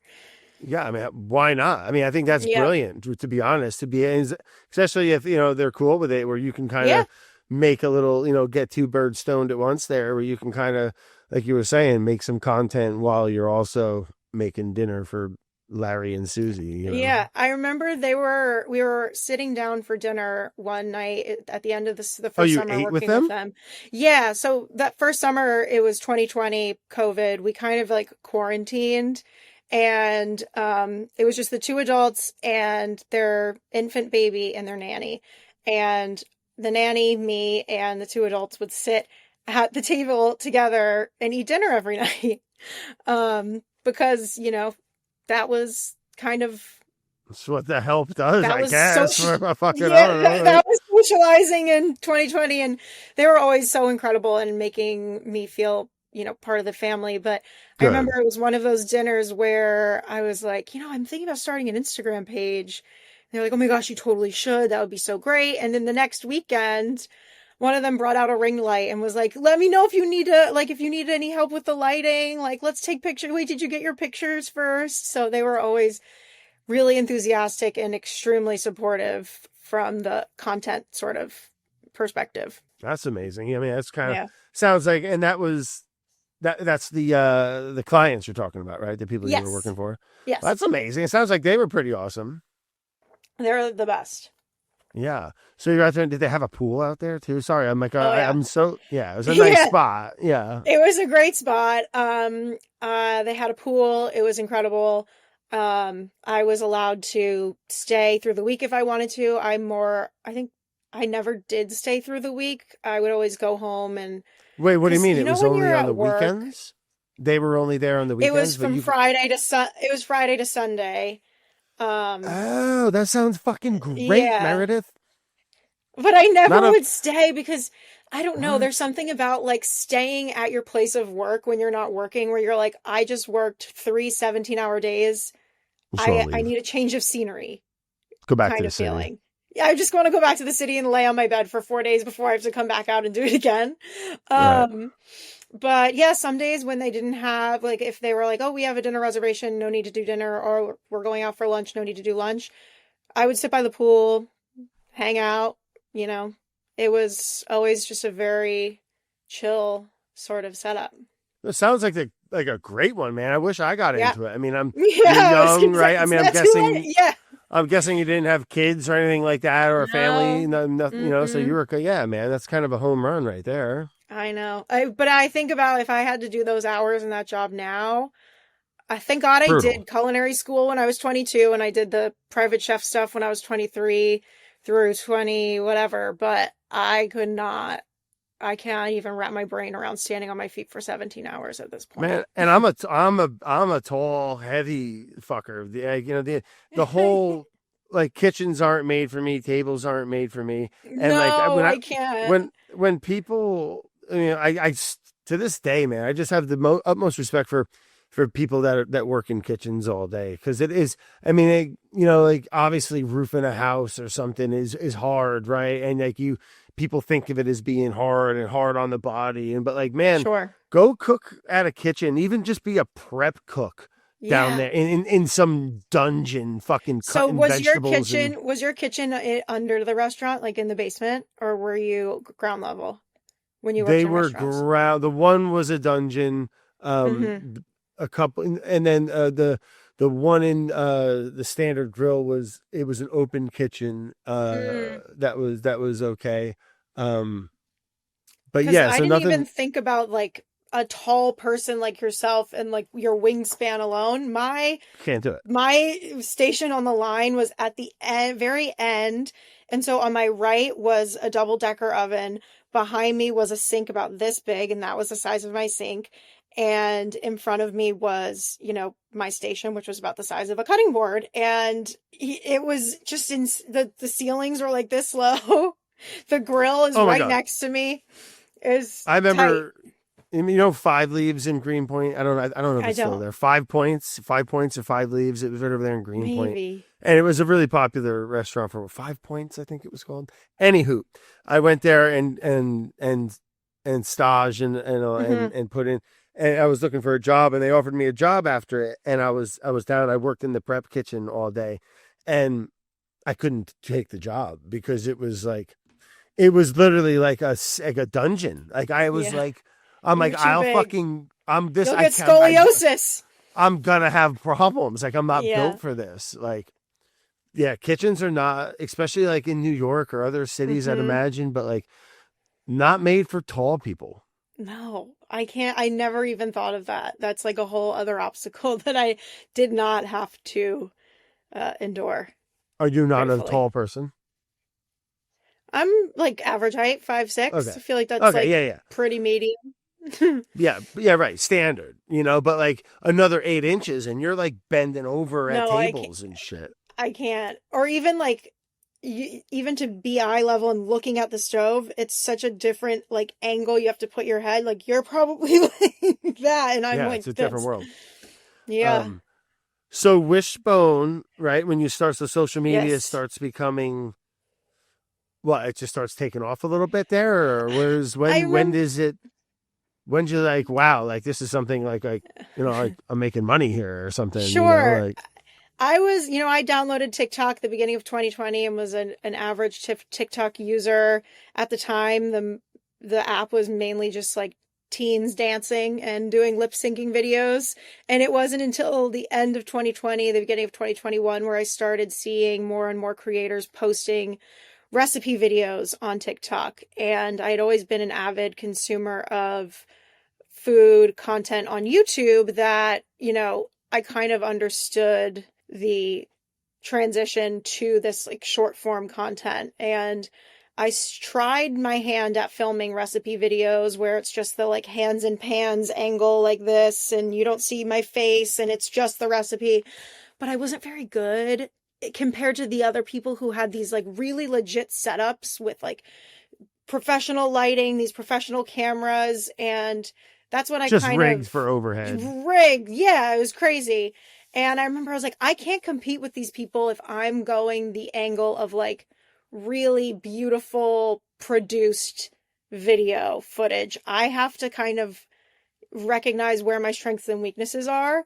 Yeah, I mean, why not? I mean, I think that's Yeah. brilliant. To be honest, especially if they're cool with it, where you can kind Yeah. of make a little, get two birds stoned at once there, where you can kind of, like you were saying, make some content while you're also making dinner for Larry and Susie. Yeah, I remember we were sitting down for dinner one night at the end of the Oh, first you summer ate with working with them? them. Yeah, so that first summer it was 2020 COVID. We kind of like quarantined, and it was just the two adults and their infant baby and their nanny. And the nanny, me, and the two adults would sit at the table together and eat dinner every night. Because, that was kind of That's what the help does, that I was guess. social. For a fucking, I Yeah, don't know. that was socializing in 2020, and they were always so incredible and making me feel, part of the family. But I remember Good. it was one of those dinners where I was like, I'm thinking about starting an Instagram page. And they're like, oh my gosh, you totally should. That would be so great. And then the next weekend, one of them brought out a ring light and was like, let me know if you need if you need any help with the lighting. Like, let's take pictures. Wait, did you get your pictures first? So they were always really enthusiastic and extremely supportive from the content sort of perspective. That's amazing. I mean, that's kind of Yeah. sounds like, and that's the clients you're talking about, right? The people you were Yes. working for. Well, Yes. that's amazing. It sounds like they were pretty awesome. They're the best. Yeah. So you're out there. Did they have a pool out there too? Sorry, I'm like Oh yeah. I'm so yeah. It was a nice Yeah. spot. Yeah. It was a great spot. They had a pool. It was incredible. I was allowed to stay through the week if I wanted to. I think I never did stay through the week. I would always go home and, Wait, what do you because mean? It was when only you're on the at work, weekends? They were only there on the it was weekends, but from you. It was Friday to Sunday. Um, Oh, that sounds fucking great, yeah. Meredith. But I Not never a would stay because I don't know. what? There's something about like staying at your place of work when you're not working where you're like, I just worked 3 17-hour days. You just want to I leave. need a change of scenery Go back to kind the of city. feeling. Yeah, I just want to go back to the city and lay on my bed for 4 days before I have to come back out and do it again. Right. Um, but yeah, some days when they didn't have, like, if they were like, oh, we have a dinner reservation, no need to do dinner, or we're going out for lunch, no need to do lunch, I would sit by the pool, hang out, you know. It was always just a very chill sort of setup. It sounds like a great one, man. I wish I got Yeah. into it. I mean, you're Yeah, I was young, gonna say, right? I it's mean, not too late. Yeah. I'm guessing you didn't have kids or anything like that, or a family, No. nothing, so you Mm-mm. were, yeah, man, that's kind of a home run right there. I know. But I think about if I had to do those hours in that job now, I thank God I Brutal. did culinary school when I was 22 and I did the private chef stuff when I was 23 through 20 whatever, but I can't even wrap my brain around standing on my feet for 17 hours at this point. Man, and I'm a tall, heavy fucker. The whole like kitchens aren't made for me, tables aren't made for me, and like No, I can't. when people, to this day, man, I just have the utmost respect for people that work in kitchens all day, because it is. I mean, like obviously roofing a house or something is hard, right? And like people think of it as being hard and hard on the body, but like, man, Sure. go cook at a kitchen, even just be a prep cook down Yeah. there in some dungeon, fucking So cutting vegetables. And was your kitchen under the restaurant, like in the basement, or were you ground level when you worked they in were restaurants? ground. The one was a dungeon, Mm-hmm. a couple, and then the one in the standard grill was an open kitchen. Mm. That was okay. Um, but Because yeah, I so didn't even nothing. think about like a tall person like yourself and like your wingspan alone. Can't do it. My station on the line was at the very end. And so on my right was a double decker oven. Behind me was a sink about this big, and that was the size of my sink. And in front of me was, my station, which was about the size of a cutting board. And it was just the ceilings were like this low. The grill is Oh my right god. next to me. Is I tight. remember, Five Leaves in Greenpoint. I don't know if I it's still don't. there. 5 Points or Five Leaves. It was right over there in Greenpoint, Maybe. and it was a really popular restaurant for 5 Points, I think it was called. Anywho, I went there and stage Hmm. and put in. And I was looking for a job, and they offered me a job after it. And I was down. I worked in the prep kitchen all day, and I couldn't take the job because it was literally like a dungeon. Like I was Yeah. like, I'm You're like, too I'll big. fucking, I'm this, You'll get scoliosis. I'm gonna have problems. Like I'm not Yeah. built for this. Like, yeah, kitchens are not, especially like in New York or other cities, I'd Hmm. imagine, but like not made for tall people. No, I can't. I never even thought of that. That's like a whole other obstacle that I did not have to endure, Are you not a gratefully. tall person? I'm like average height, 5'6". Okay. I feel like that's Okay. like Yeah. Yeah. pretty medium. Yeah. Yeah. Right. Standard, but like another 8 inches and you're like bending over at No, tables and shit. I can't. Or even like even to be eye level and looking at the stove, it's such a different like angle you have to put your head. Like you're probably like that, and I'm Yeah. like It's a different this. world. Yeah. Um, So Wishbone, right? When you start, so social media Yes. starts becoming, well, it just starts taking off a little bit there, or where's I when remember. does it? When's you like, wow, like this is something like I'm making money here or something, Sure. like I was, I downloaded TikTok at the beginning of 2020 and was an average TikTok user at the time. The app was mainly just like teens dancing and doing lip syncing videos. And it wasn't until the end of 2020, the beginning of 2021, where I started seeing more and more creators posting recipe videos on TikTok. And I had always been an avid consumer of food content on YouTube that, I kind of understood the transition to this like short form content. And I tried my hand at filming recipe videos where it's just the like hands and pans angle like this, and you don't see my face and it's just the recipe. But I wasn't very good compared to the other people who had these like really legit setups with like professional lighting, these professional cameras. And that's when I Just kind rigged of for overhead. rigged. Yeah, it was crazy. And I remember I was like, I can't compete with these people if I'm going the angle of like really beautiful produced video footage. I have to kind of recognize where my strengths and weaknesses are.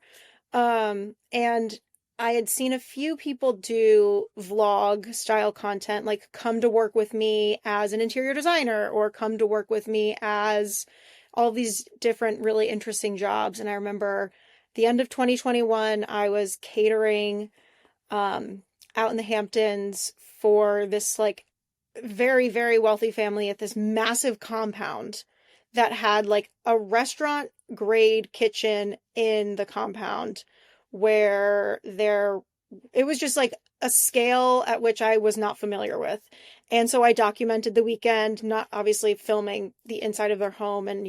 And I had seen a few people do vlog style content, like come to work with me as an interior designer or come to work with me as all these different really interesting jobs. And I remember the end of 2021, I was catering out in the Hamptons for this like very, very wealthy family at this massive compound that had like a restaurant grade kitchen in the compound where it was just like a scale at which I was not familiar with. And so I documented the weekend, not obviously filming the inside of their home and,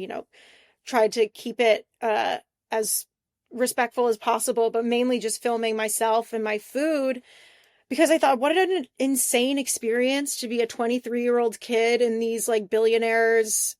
tried to keep it as respectful as possible, but mainly just filming myself and my food because I thought, what an insane experience to be a 23-year-old kid in these like billionaires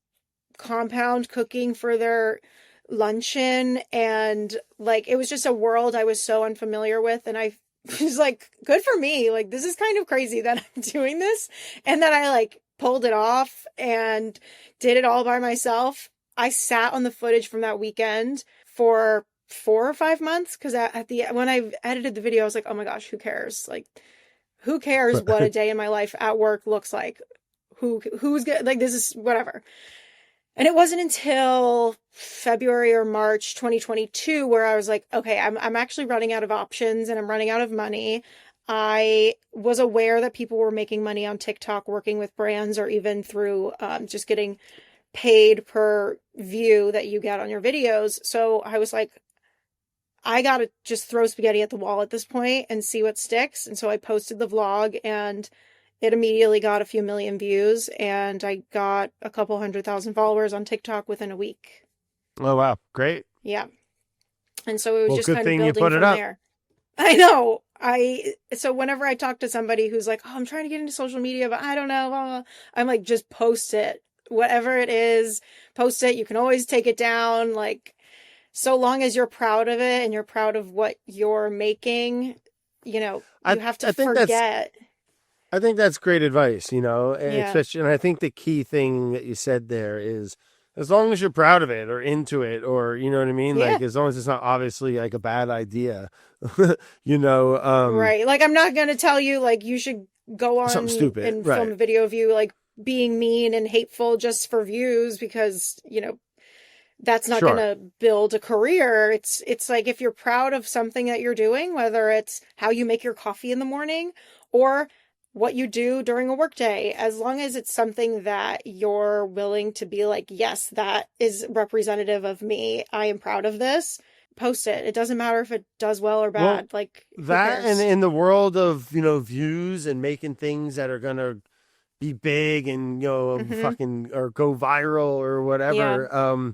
compound cooking for their luncheon. And like, it was just a world I was so unfamiliar with. And I was like, good for me. Like, this is kind of crazy that I'm doing this. And then I like pulled it off and did it all by myself. I sat on the footage from that weekend for 4 or 5 months because when I edited the video, I was like, oh my gosh, who cares? Like, who cares what a day in my life at work looks like? Who's good? Like, this is whatever. And it wasn't until February or March 2022 where I was like, okay, I'm actually running out of options and I'm running out of money. I was aware that people were making money on TikTok working with brands or even through just getting paid per view that you get on your videos. So I was like, I got to just throw spaghetti at the wall at this point and see what sticks. And so I posted the vlog and it immediately got a few million views and I got a couple 100,000 followers on TikTok within a week. Oh, wow. Great. Yeah. And so it was just good kind of thing you building put it from up. there. I know. So whenever I talk to somebody who's like, oh, I'm trying to get into social media, but I don't know, I'm like, just post it. Whatever it is, post it. You can always take it down. Like, so long as you're proud of it and you're proud of what you're making, you have to forget. I think that's great advice, Yeah. especially, and I think the key thing that you said there is as long as you're proud of it or into it, or, you know what I mean? Yeah. Like, as long as it's not obviously like a bad idea, Right. Like, I'm not going to tell you, like, you should go on something stupid, and right. film a video of you, like, being mean and hateful just for views because, that's not Sure. going to build a career. It's like if you're proud of something that you're doing, whether it's how you make your coffee in the morning or what you do during a workday, as long as it's something that you're willing to be like, yes, that is representative of me. I am proud of this. Post it. It doesn't matter if it does well or bad. Well, like that, and in the world of, views and making things that are going to be big and, fucking, or go viral or whatever,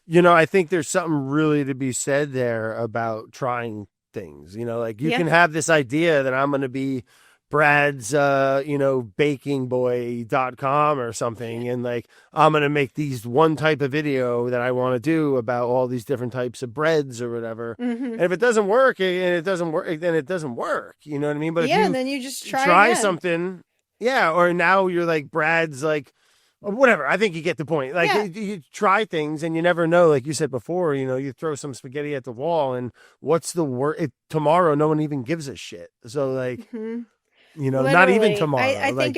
I think there's something really to be said there about trying things, like you can have this idea that I'm going to be Brad's, bakingboy.com or something. And like, I'm going to make these one type of video that I want to do about all these different types of breads or whatever. And if it doesn't work then it doesn't work. You know what I mean? But if you then you just try again. something, or now you're like Brad's, like, whatever. I think you get the point. Like, you try things and you never know. Like you said before, you throw some spaghetti at the wall and what's the word? Tomorrow, no one even gives a shit. So like, Literally. Not even tomorrow. I think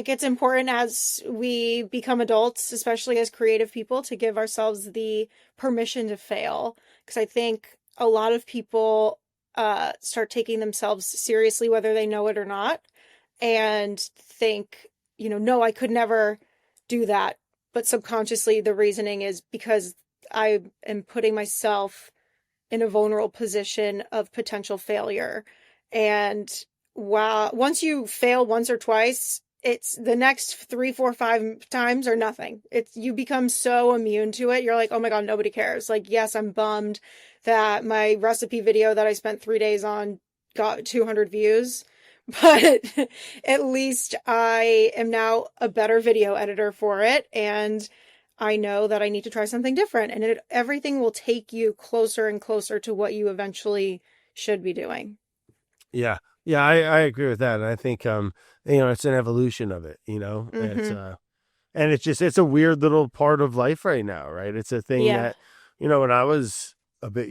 it's important as we become adults, especially as creative people, to give ourselves the permission to fail. Because I think a lot of people start taking themselves seriously, whether they know it or not. and think, no, I could never do that. But subconsciously, the reasoning is because I am putting myself in a vulnerable position of potential failure. And once you fail once or twice, it's the next 3, 4, 5 times or nothing. You become so immune to it. You're like, oh my God, nobody cares. Like, yes, I'm bummed that my recipe video that I spent 3 days on got 200 views, but at least I am now a better video editor for it. And I know that I need to try something different, and everything will take you closer and closer to what you eventually should be doing. Yeah. Yeah, I agree with that. And I think, it's an evolution of it, it's, and it's a weird little part of life right now, right? It's a thing that, when I was a bit,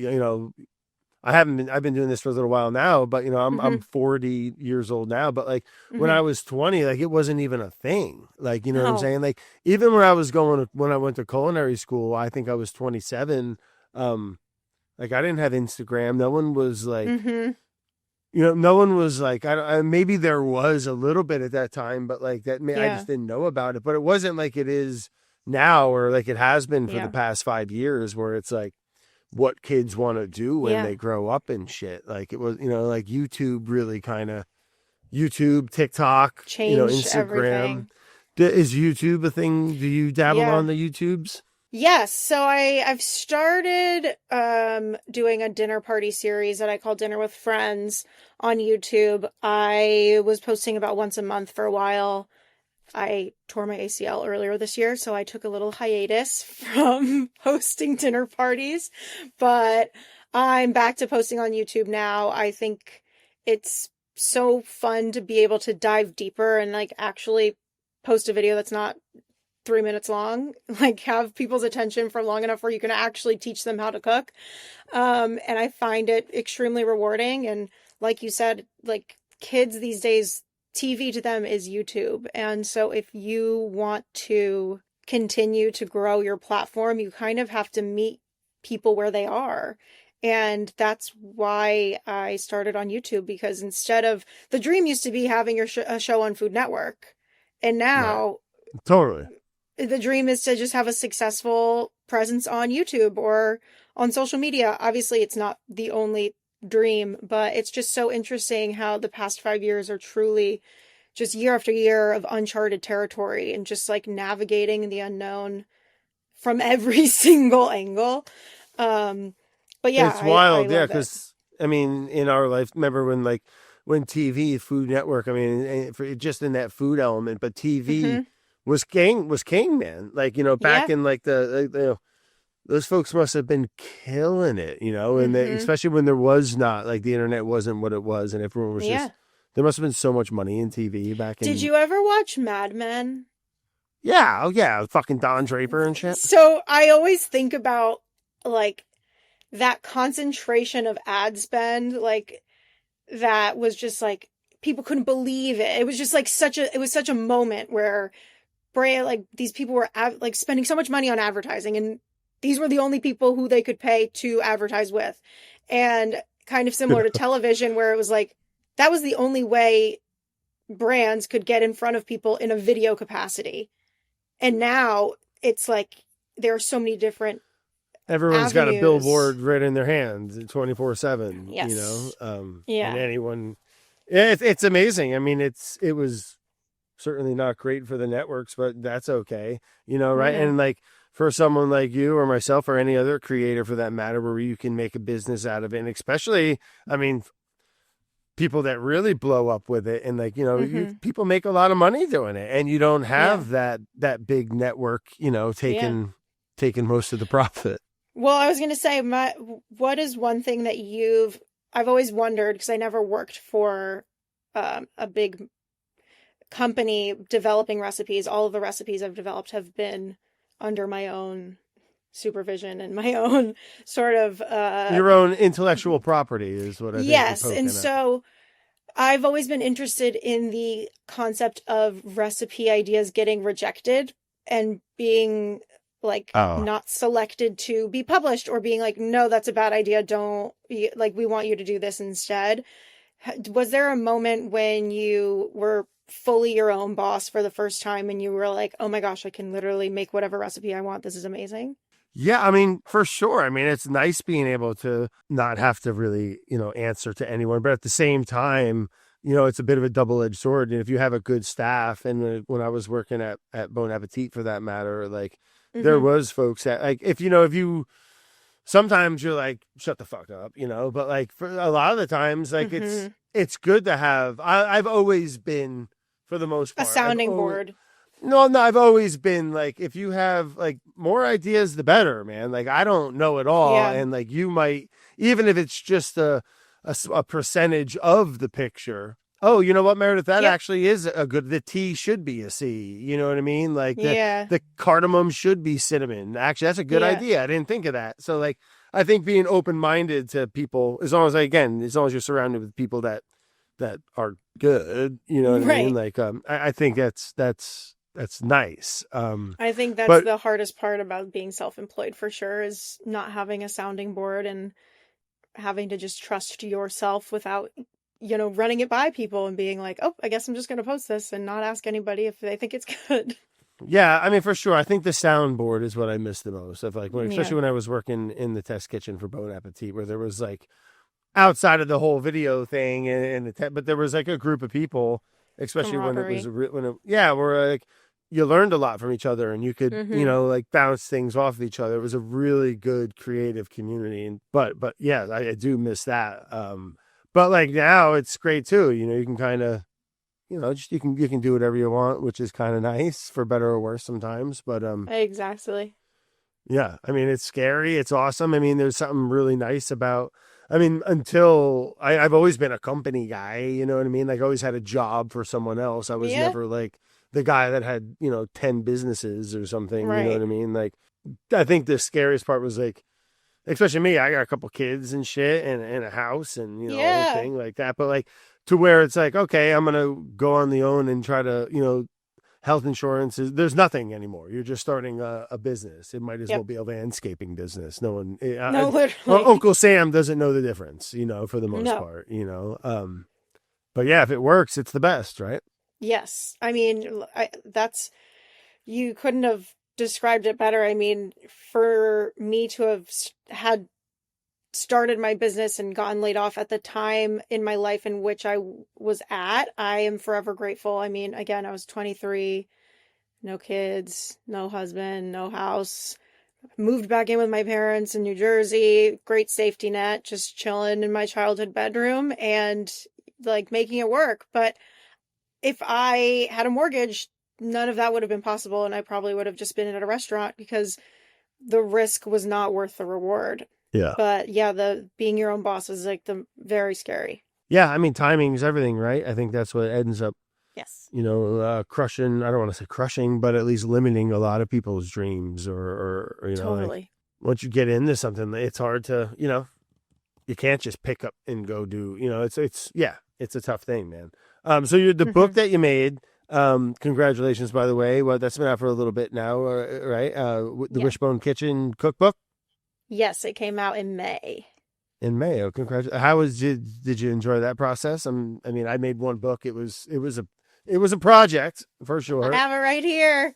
I've been doing this for a little while now, but I'm 40 years old now, but like when I was 20, like it wasn't even a thing. Like, you know what I'm saying? Like even when I went to culinary school, I think I was 27. Like I didn't have Instagram. No one was like, no one was like, maybe there was a little bit at that time, but like I just didn't know about it, but it wasn't like it is now, or like it has been for the past 5 years, where it's like what kids want to do when they grow up and shit. Like it was, like YouTube really kind of TikTok, changed Instagram. Everything. Is YouTube a thing? Do you dabble on the YouTubes? Yes. So I've started doing a dinner party series that I call Dinner with Friends on YouTube. I was posting about once a month for a while. I tore my ACL earlier this year, so I took a little hiatus from hosting dinner parties, but I'm back to posting on YouTube now. I think it's so fun to be able to dive deeper and like actually post a video that's not 3 minutes long, like have people's attention for long enough where you can actually teach them how to cook. And I find it extremely rewarding. And like you said, like kids these days, TV to them is YouTube. And so if you want to continue to grow your platform, you kind of have to meet people where they are. And that's why I started on YouTube, because instead of the dream used to be having a show on Food Network. And now totally the dream is to just have a successful presence on YouTube or on social media. Obviously, it's not the only dream, but it's just so interesting how the past 5 years are truly just year after year of uncharted territory and just like navigating the unknown from every single angle. But yeah, it's wild. I because in our life, remember when TV, Food Network, just in that food element, but TV was king, man. Like, back in like those folks must have been killing it, and especially when there was not, like, the internet wasn't what it was, and everyone was just, there must have been so much money in TV back in. Did you ever watch Mad Men? Yeah. Oh yeah. Fucking Don Draper and shit. So I always think about like that concentration of ad spend, like that was just like, people couldn't believe it. It was just like it was such a moment where like these people were like spending so much money on advertising, and these were the only people who they could pay to advertise with. And kind of similar to television, where it was like, that was the only way brands could get in front of people in a video capacity. And now it's like, there are so many different Everyone's avenues. got a billboard right in their hands 24/7, Yes. and anyone, it's amazing. It was certainly not great for the networks, but that's okay, right? And like, for someone like you or myself or any other creator for that matter, where you can make a business out of it, and especially, people that really blow up with it, and like, people make a lot of money doing it, and you don't have that big network, taking most of the profit. Well, I was going to say, what is one thing that I've always wondered, because I never worked for a big company developing recipes. All of the recipes I've developed have been under my own supervision and my own sort of your own intellectual property is what I think. Yes, and so I've always been interested in the concept of recipe ideas getting rejected and being like not selected to be published, or being like, no, that's a bad idea, don't, like, we want you to do this instead. Was there a moment when you were fully your own boss for the first time and you were like, oh my gosh, I can literally make whatever recipe I want. This is amazing. Yeah, I mean, for sure. I mean, it's nice being able to not have to really, answer to anyone, but at the same time, it's a bit of a double-edged sword. And if you have a good staff, and when I was working at Bon Appetit for that matter, like there Mm-hmm. was folks that like, if sometimes you're like, shut the fuck up, but like for a lot of the times, like Mm-hmm. it's good to have, I've always been, for the most A part, sounding board. no, I've always been like, if you have like more ideas, the better, man. Like, I don't know it all. Yeah. And like, you might, even if it's just a percentage of the picture. Oh, you know what, Meredith? That Yep. actually is the tea should be a C. You know what I mean? Like Yeah. the cardamom should be cinnamon. Actually, that's a good Yeah. idea. I didn't think of that. So like, I think being open-minded to people, as long as you're surrounded with people that are good, you know what I mean? Right. Like, I think that's nice. I think that's But the hardest part about being self-employed for sure is not having a sounding board and having to just trust yourself without, running it by people and being like, oh, I guess I'm just going to post this and not ask anybody if they think it's good. yeah, I mean, for sure, I think the soundboard is what I miss the most. Of like, Yeah. especially when I was working in the test kitchen for Bon Appetit, where there was like outside of the whole video thing but there was like a group of people, especially when it was Camaraderie. where like you learned a lot from each other and you could Mm-hmm. like bounce things off of each other. It was a really good creative community, and but yeah, I do miss that. But like now it's great too. You can kind of just you can do whatever you want, which is kind of nice for better or worse sometimes. But Exactly. yeah, I mean, it's scary. It's awesome. I mean, there's something really nice about, I mean, until I've always been a company guy, you know what I mean? Like, I always had a job for someone else. I was Yeah. never like the guy that had, 10 businesses or something, you know what Right. I mean? Like, I think the scariest part was like, especially me, I got a couple kids and shit and a house and, whole Yeah. thing like that. But like, to where it's like, okay, I'm going to go on Leone and try to, health insurance there's nothing anymore. You're just starting a business. It might as well Yep. be a landscaping business. No one, No, well, literally. Uncle Sam doesn't know the difference, for the most No. part, but yeah, if it works, it's the best, right? Yes. I mean, you couldn't have described it better. I mean, for me to have had started my business and gotten laid off at the time in my life in which I was at, I am forever grateful. I mean, again, I was 23, no kids, no husband, no house. Moved back in with my parents in New Jersey, great safety net, just chilling in my childhood bedroom and like making it work. But if I had a mortgage, none of that would have been possible. And I probably would have just been at a restaurant because the risk was not worth the reward. Yeah. But yeah, the being your own boss is like the very scary. Yeah. I mean, timing is everything, right? I think that's what ends up, Yes. crushing. I don't want to say crushing, but at least limiting a lot of people's dreams or like Totally. once you get into something, it's hard to, you can't just pick up and go do, it's a tough thing, man. So the book that you made, congratulations, by the way. Well, that's been out for a little bit now, right? The Yeah. Wishbone Kitchen Cookbook Yes, it came out in May. in May. Oh, congratulations! Did you enjoy that process? I mean, I made one book. It was a project for I sure. have it right here.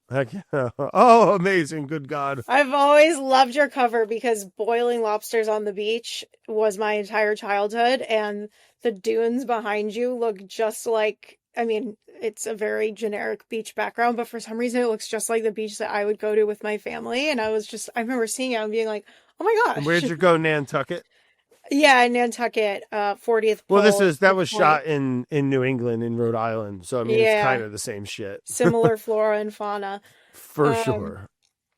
Heck yeah. Oh, amazing! Good God. I've always loved your cover because boiling lobsters on the beach was my entire childhood, and the dunes behind you look just like, I mean, it's a very generic beach background, but for some reason it looks just like the beach that I would go to with my family. And I remember seeing it and being like, oh my And gosh. where'd you go, Nantucket? Yeah, in Nantucket, 40th Well, pole. that was Point. shot in New England, in Rhode Island. So I mean, it's kind Yeah, of the same shit similar flora and fauna. for Um, sure.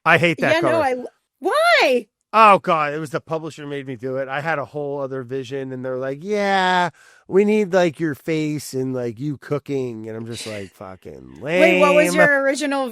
I hate that yeah, no, cover. why? Oh God, it was the publisher made me do it. I had a whole other vision, and they're like, "Yeah, we need like your face and like you cooking," and I'm just like, "Fucking lame." Wait, what was your original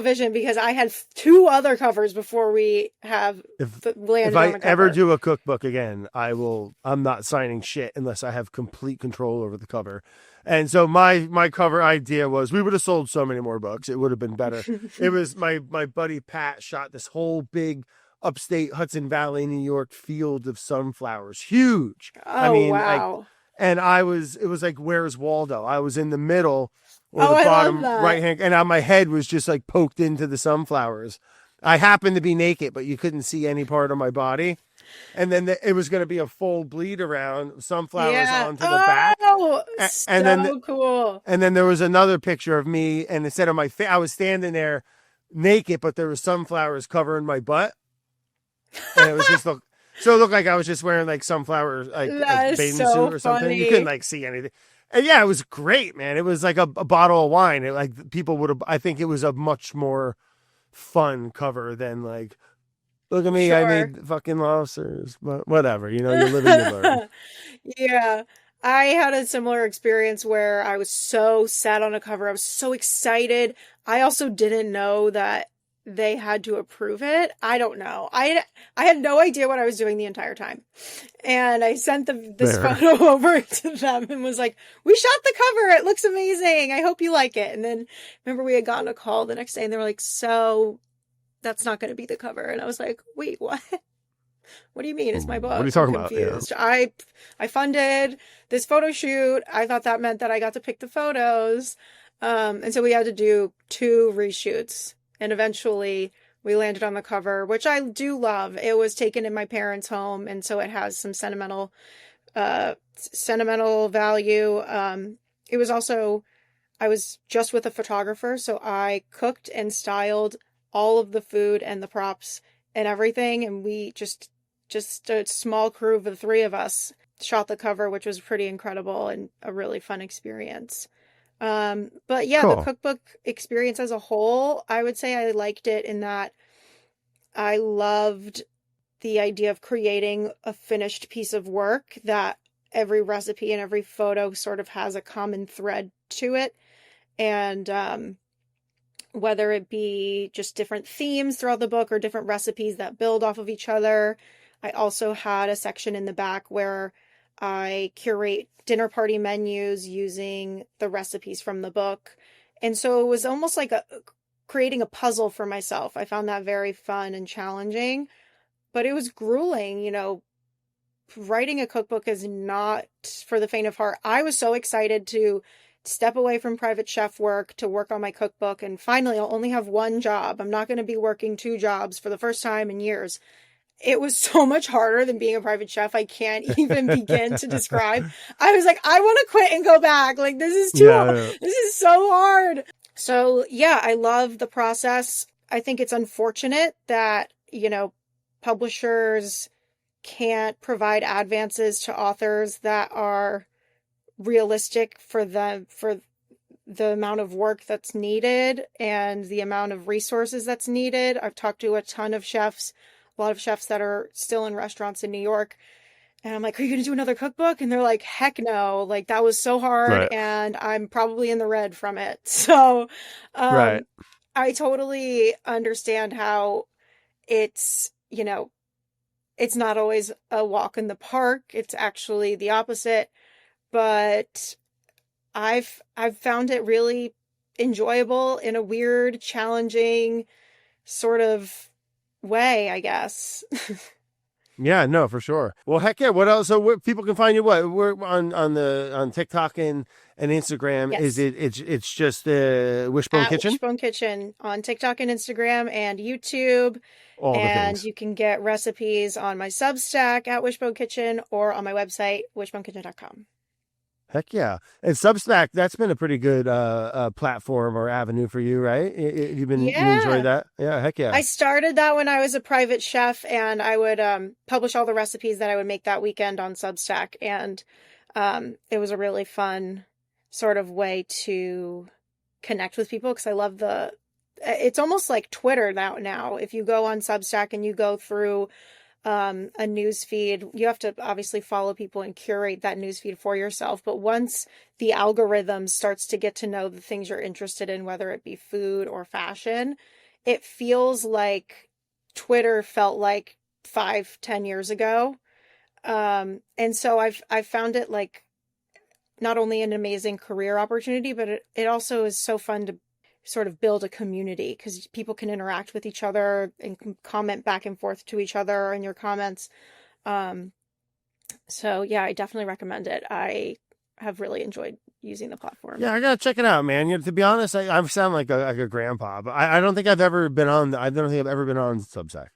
vision? Because I had two other covers before we have If landed I on the ever cover. do a cookbook again, I'm not signing shit unless I have complete control over the cover. And so my cover idea was we would have sold so many more books. It would have been better. It was my buddy Pat shot this whole big upstate Hudson Valley, New York field of sunflowers. Huge. I Oh mean, like wow. and it was like, Where's Waldo? I was in the middle or Oh, the I love bottom that. right hand, and my head was just like poked into the sunflowers. I happened to be naked, but you couldn't see any part of my body. And then it was going to be a full bleed around, sunflowers Yeah. onto the back. Oh, And then so cool. and then there was another picture of me, and instead of my face, I was standing there naked, but there was sunflowers covering my butt, and it was just so it looked like I was just wearing like sunflower That is bathing so suit or something. You funny. couldn't like see anything. And yeah, it was great, man. It was like a bottle of wine. Like people would have. I think it was a much more fun cover than like, look at me, I Sure. made fucking lobsters. But whatever, you live and you learn. Yeah. I had a similar experience where I was so set on a cover. I was so excited. I also didn't know that they had to approve it. I don't know. I had no idea what I was doing the entire time. And I sent this There. photo over to them and was like, "We shot the cover. It looks amazing. I hope you like it." And then remember we had gotten a call the next day and they were like, "So that's not going to be the cover." And I was like, "Wait, what? What do you mean? It's my book." What are you talking I'm about? Yeah. confused. I funded this photo shoot. I thought that meant that I got to pick the photos. And so we had to do 2 reshoots. And eventually we landed on the cover, which I do love. It was taken in my parents' home, and so it has some sentimental value. It was also, I was just with a photographer, so I cooked and styled all of the food and the props and everything, and we just a small crew of the 3 of us shot the cover, which was pretty incredible and a really fun experience. But yeah, the Cool. cookbook experience as a whole, I would say I liked it in that I loved the idea of creating a finished piece of work that every recipe and every photo sort of has a common thread to it. And whether it be just different themes throughout the book or different recipes that build off of each other. I also had a section in the back where I curate dinner party menus using the recipes from the book. And so it was almost like creating a puzzle for myself. I found that very fun and challenging, but it was grueling. Writing a cookbook is not for the faint of heart. I was so excited to step away from private chef work to work on my cookbook. And finally, I'll only have 1 job. I'm not going to be working 2 jobs for the first time in years. It was so much harder than being a private chef. I can't even begin to describe. I was like, I want to quit and go back. Like, this is this is so hard. So yeah, I love the process. I think it's unfortunate that, publishers can't provide advances to authors that are realistic for the amount of work that's needed and the amount of resources that's needed. I've talked to a ton of chefs, a lot of chefs that are still in restaurants in New York. And I'm like, "Are you going to do another cookbook?" And they're like, "Heck no. Like, that was so hard Right. and I'm probably in the red from it." So, Right. I totally understand how it's, it's not always a walk in the park. It's actually the opposite. But I've found it really enjoyable in a weird, challenging sort of way, I guess. Yeah, no, for sure. Well, heck yeah. What else? So people can find you. What we're on TikTok and Instagram. Yes. Is it's just Wishbone At Kitchen? Wishbone Kitchen on TikTok and Instagram and YouTube. All the And things. you can get recipes on my Substack at Wishbone Kitchen or on my website, wishbonekitchen.com. Heck yeah. And Substack, that's been a pretty good platform or avenue for you, right? You enjoyed that? Yeah, heck yeah. I started that when I was a private chef, and I would publish all the recipes that I would make that weekend on Substack. And it was a really fun sort of way to connect with people because I love it's almost like Twitter now. If you go on Substack and you go through a news feed, you have to obviously follow people and curate that news feed for yourself. But once the algorithm starts to get to know the things you're interested in, whether it be food or fashion, it feels like Twitter felt like 5-10 years ago. And so I've found it like not only an amazing career opportunity, but it also is so fun to sort of build a community because people can interact with each other and comment back and forth to each other in your comments. So yeah, I definitely recommend it. I have really enjoyed using the platform. Yeah, I gotta check it out, man. You know, to be honest, I sound like a grandpa, but I don't think I've ever been on. I don't think I've ever been on Substack.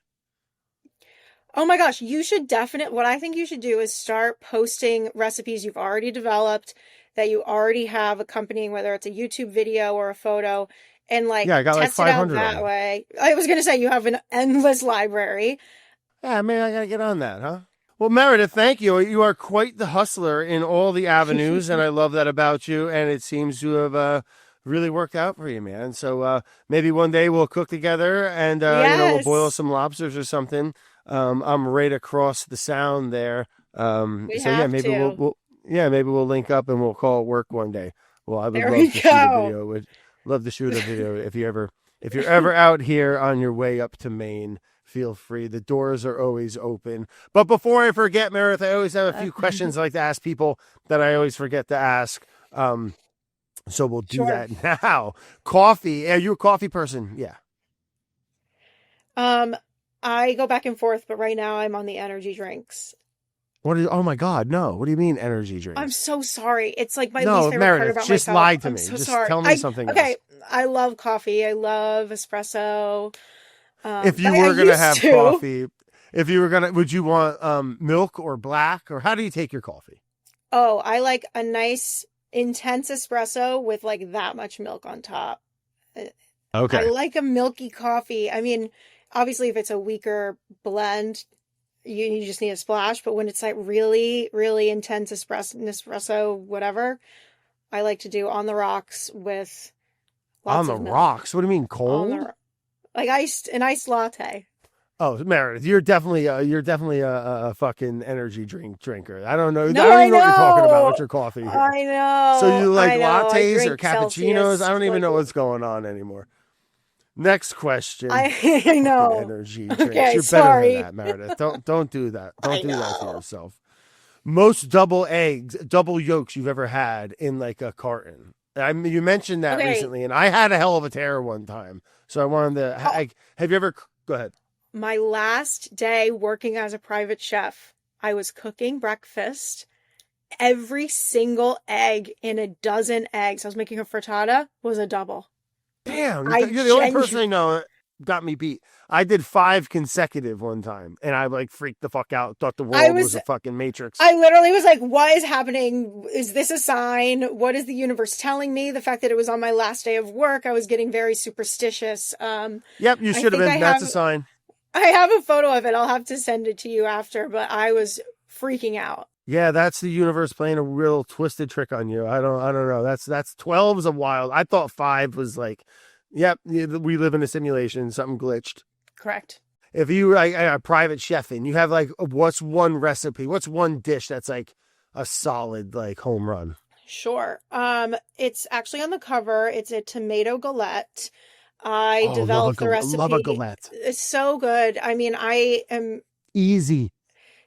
Oh my gosh, you should what I think you should do is start posting recipes you've already developed that you already have accompanying, whether it's a YouTube video or a photo, and like Yeah, I got like test it out 500 of that them. way. I was going to say you have an endless library. Yeah, man, I gotta get on that, huh? Well, Meredith, thank you. You are quite the hustler in all the avenues, and I love that about you. And it seems to have really worked out for you, man. So maybe one day we'll cook together, and we'll boil Yes, some lobsters or something. I'm right across the sound there. we So yeah, have maybe to. maybe we'll link up and we'll call it work one day. Well, I would There we love to shoot a go. video. Would love to shoot a video if you're ever out here on your way up to Maine. Feel free. The doors are always open. But before I forget, Meredith, I always have a few questions I like to ask people that I always forget to ask. So we'll do Sure. that now. Coffee. Are you a coffee person? Yeah. Um, I go back and forth, but right now I'm on the energy drinks. Oh my God, no. What do you mean energy I'm drinks? so sorry. It's like my least No, favorite part Meredith, about just myself. lie to I'm me. so Just sorry. tell me something else. Okay, I love coffee. I love espresso. If But you I were going to used have to. coffee, would you want milk or black, or how do you take your coffee? Oh, I like a nice intense espresso with like that much milk on top. Uh, I Okay. like a milky coffee. I mean, obviously if it's a weaker blend, you just need a splash, but when it's like really, really intense espresso, whatever, I like to do on the rocks with On lots the of milk. rocks. What do you mean On cold? the like an iced latte. Oh, Meredith, you're definitely a fucking energy drinker. I don't know. I No, don't I even know what you're talking about with know. your coffee here. I So know. you like I know. I lattes or drink cappuccinos? I Celsius. don't even Like know what's going on anymore. Next question. I Fucking know. energy drinks. Okay, You're better than sorry. that, Meredith. Don't do that. Don't I do that to know. yourself. Most double yolks you've ever had in like a carton. I mean, you mentioned that Okay. recently, and I had a hell of a tear one time. So I wanted to. Oh, Have you ever? Go ahead. my last day working as a private chef, I was cooking breakfast. Every single egg in a dozen eggs, I was making a frittata, was a double. Damn, I you're the only person genuinely, I know that got me beat. I did 5 consecutive one time, and I like freaked the fuck out. Thought the I world was was, a fucking matrix. I literally was like, what is happening? Is this a sign? What is the universe telling me? The fact that it was on my last day of work, I was getting very superstitious. Yep, you I should have think been. That's a sign. I have a photo of it. I'll have to send it to you after, but I was freaking out. Yeah, that's the universe playing a real twisted trick on you. I don't know. That's 12 is a wild. I thought 5 was like, yep, we live in a simulation. Something glitched. Correct. If you like a private chef and you have like, what's one recipe? What's one dish that's like a solid like home run? Sure. It's actually on the cover. It's a tomato galette. I Oh, developed the love a recipe. galette. It's so good. I mean, I am Easy.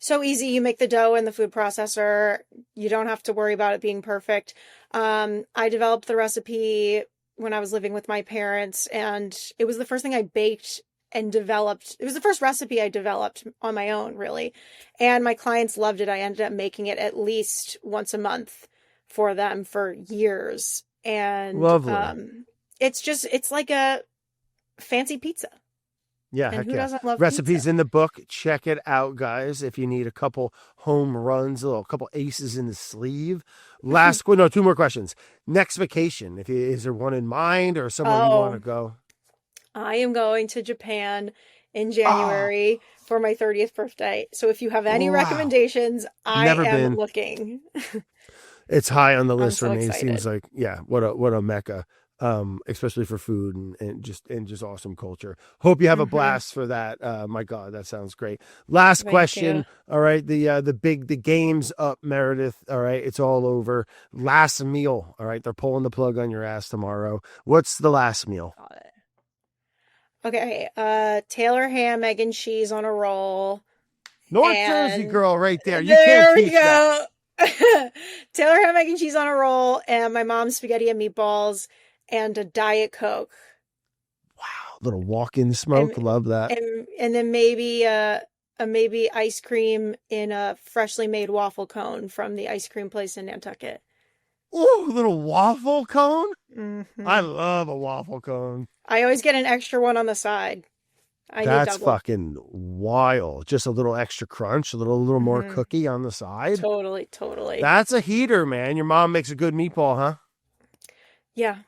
so easy. You make the dough in the food processor. You don't have to worry about it being perfect. I developed the recipe when I was living with my parents, and it was the first thing I baked and developed. It was the first recipe I developed on my own, really. And my clients loved it. I ended up making it at least once a month for them for years. And Lovely. it's like a fancy pizza. Yeah, And heck who yeah. doesn't love Recipes pizza? in the book. Check it out, guys. If you need a couple home runs, a couple aces in the sleeve. No, 2 more questions. Next vacation. Is there one in mind or somewhere you want to Oh, go? I am going to Japan in Oh, January for my 30th birthday. So if you have any wow. recommendations, I Never am been. looking. It's high on the I'm list for so me. It seems excited. like, yeah, what a mecca. Especially for food and just awesome culture. Hope you have a Hmm. blast for that. My God, that sounds great. Last Thank you. question. All right, the game's up, Meredith. All right, it's all over. Last meal. All right, they're pulling the plug on your ass tomorrow. What's the last meal? Got it. Okay, Taylor ham, egg and cheese on a roll. North Jersey And girl, right there. You can't there we teach that. go. Taylor ham, egg and cheese on a roll, and my mom's spaghetti and meatballs, and a Diet Coke. Wow, little walk-in And smoke. Love that. and then maybe maybe ice cream in a freshly made waffle cone from the ice cream place in Nantucket. Ooh, a little waffle cone? Mm-hmm. I love a waffle cone. I always get an extra one on the side. I need That's double. fucking wild. Just a little extra crunch, a little more cookie on the side. Totally. That's a heater, man. Your mom makes a good meatball, huh? Yeah.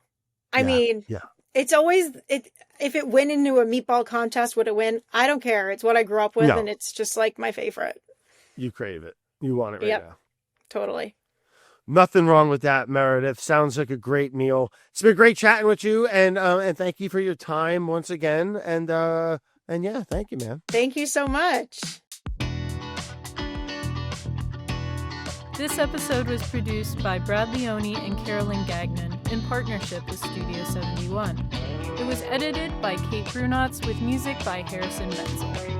I mean, it's always, if it went into a meatball contest, would it win? I don't care. It's what I grew up with, and it's just like my favorite. You crave it. You want it right now. Totally. Nothing wrong with that, Meredith. Sounds like a great meal. It's been great chatting with you, and thank you for your time once again. And yeah, thank you, man. Thank you so much. This episode was produced by Brad Leone and Carolyn Gagnon in partnership with Studio 71. It was edited by Kate Brunotts with music by Harrison Menzel.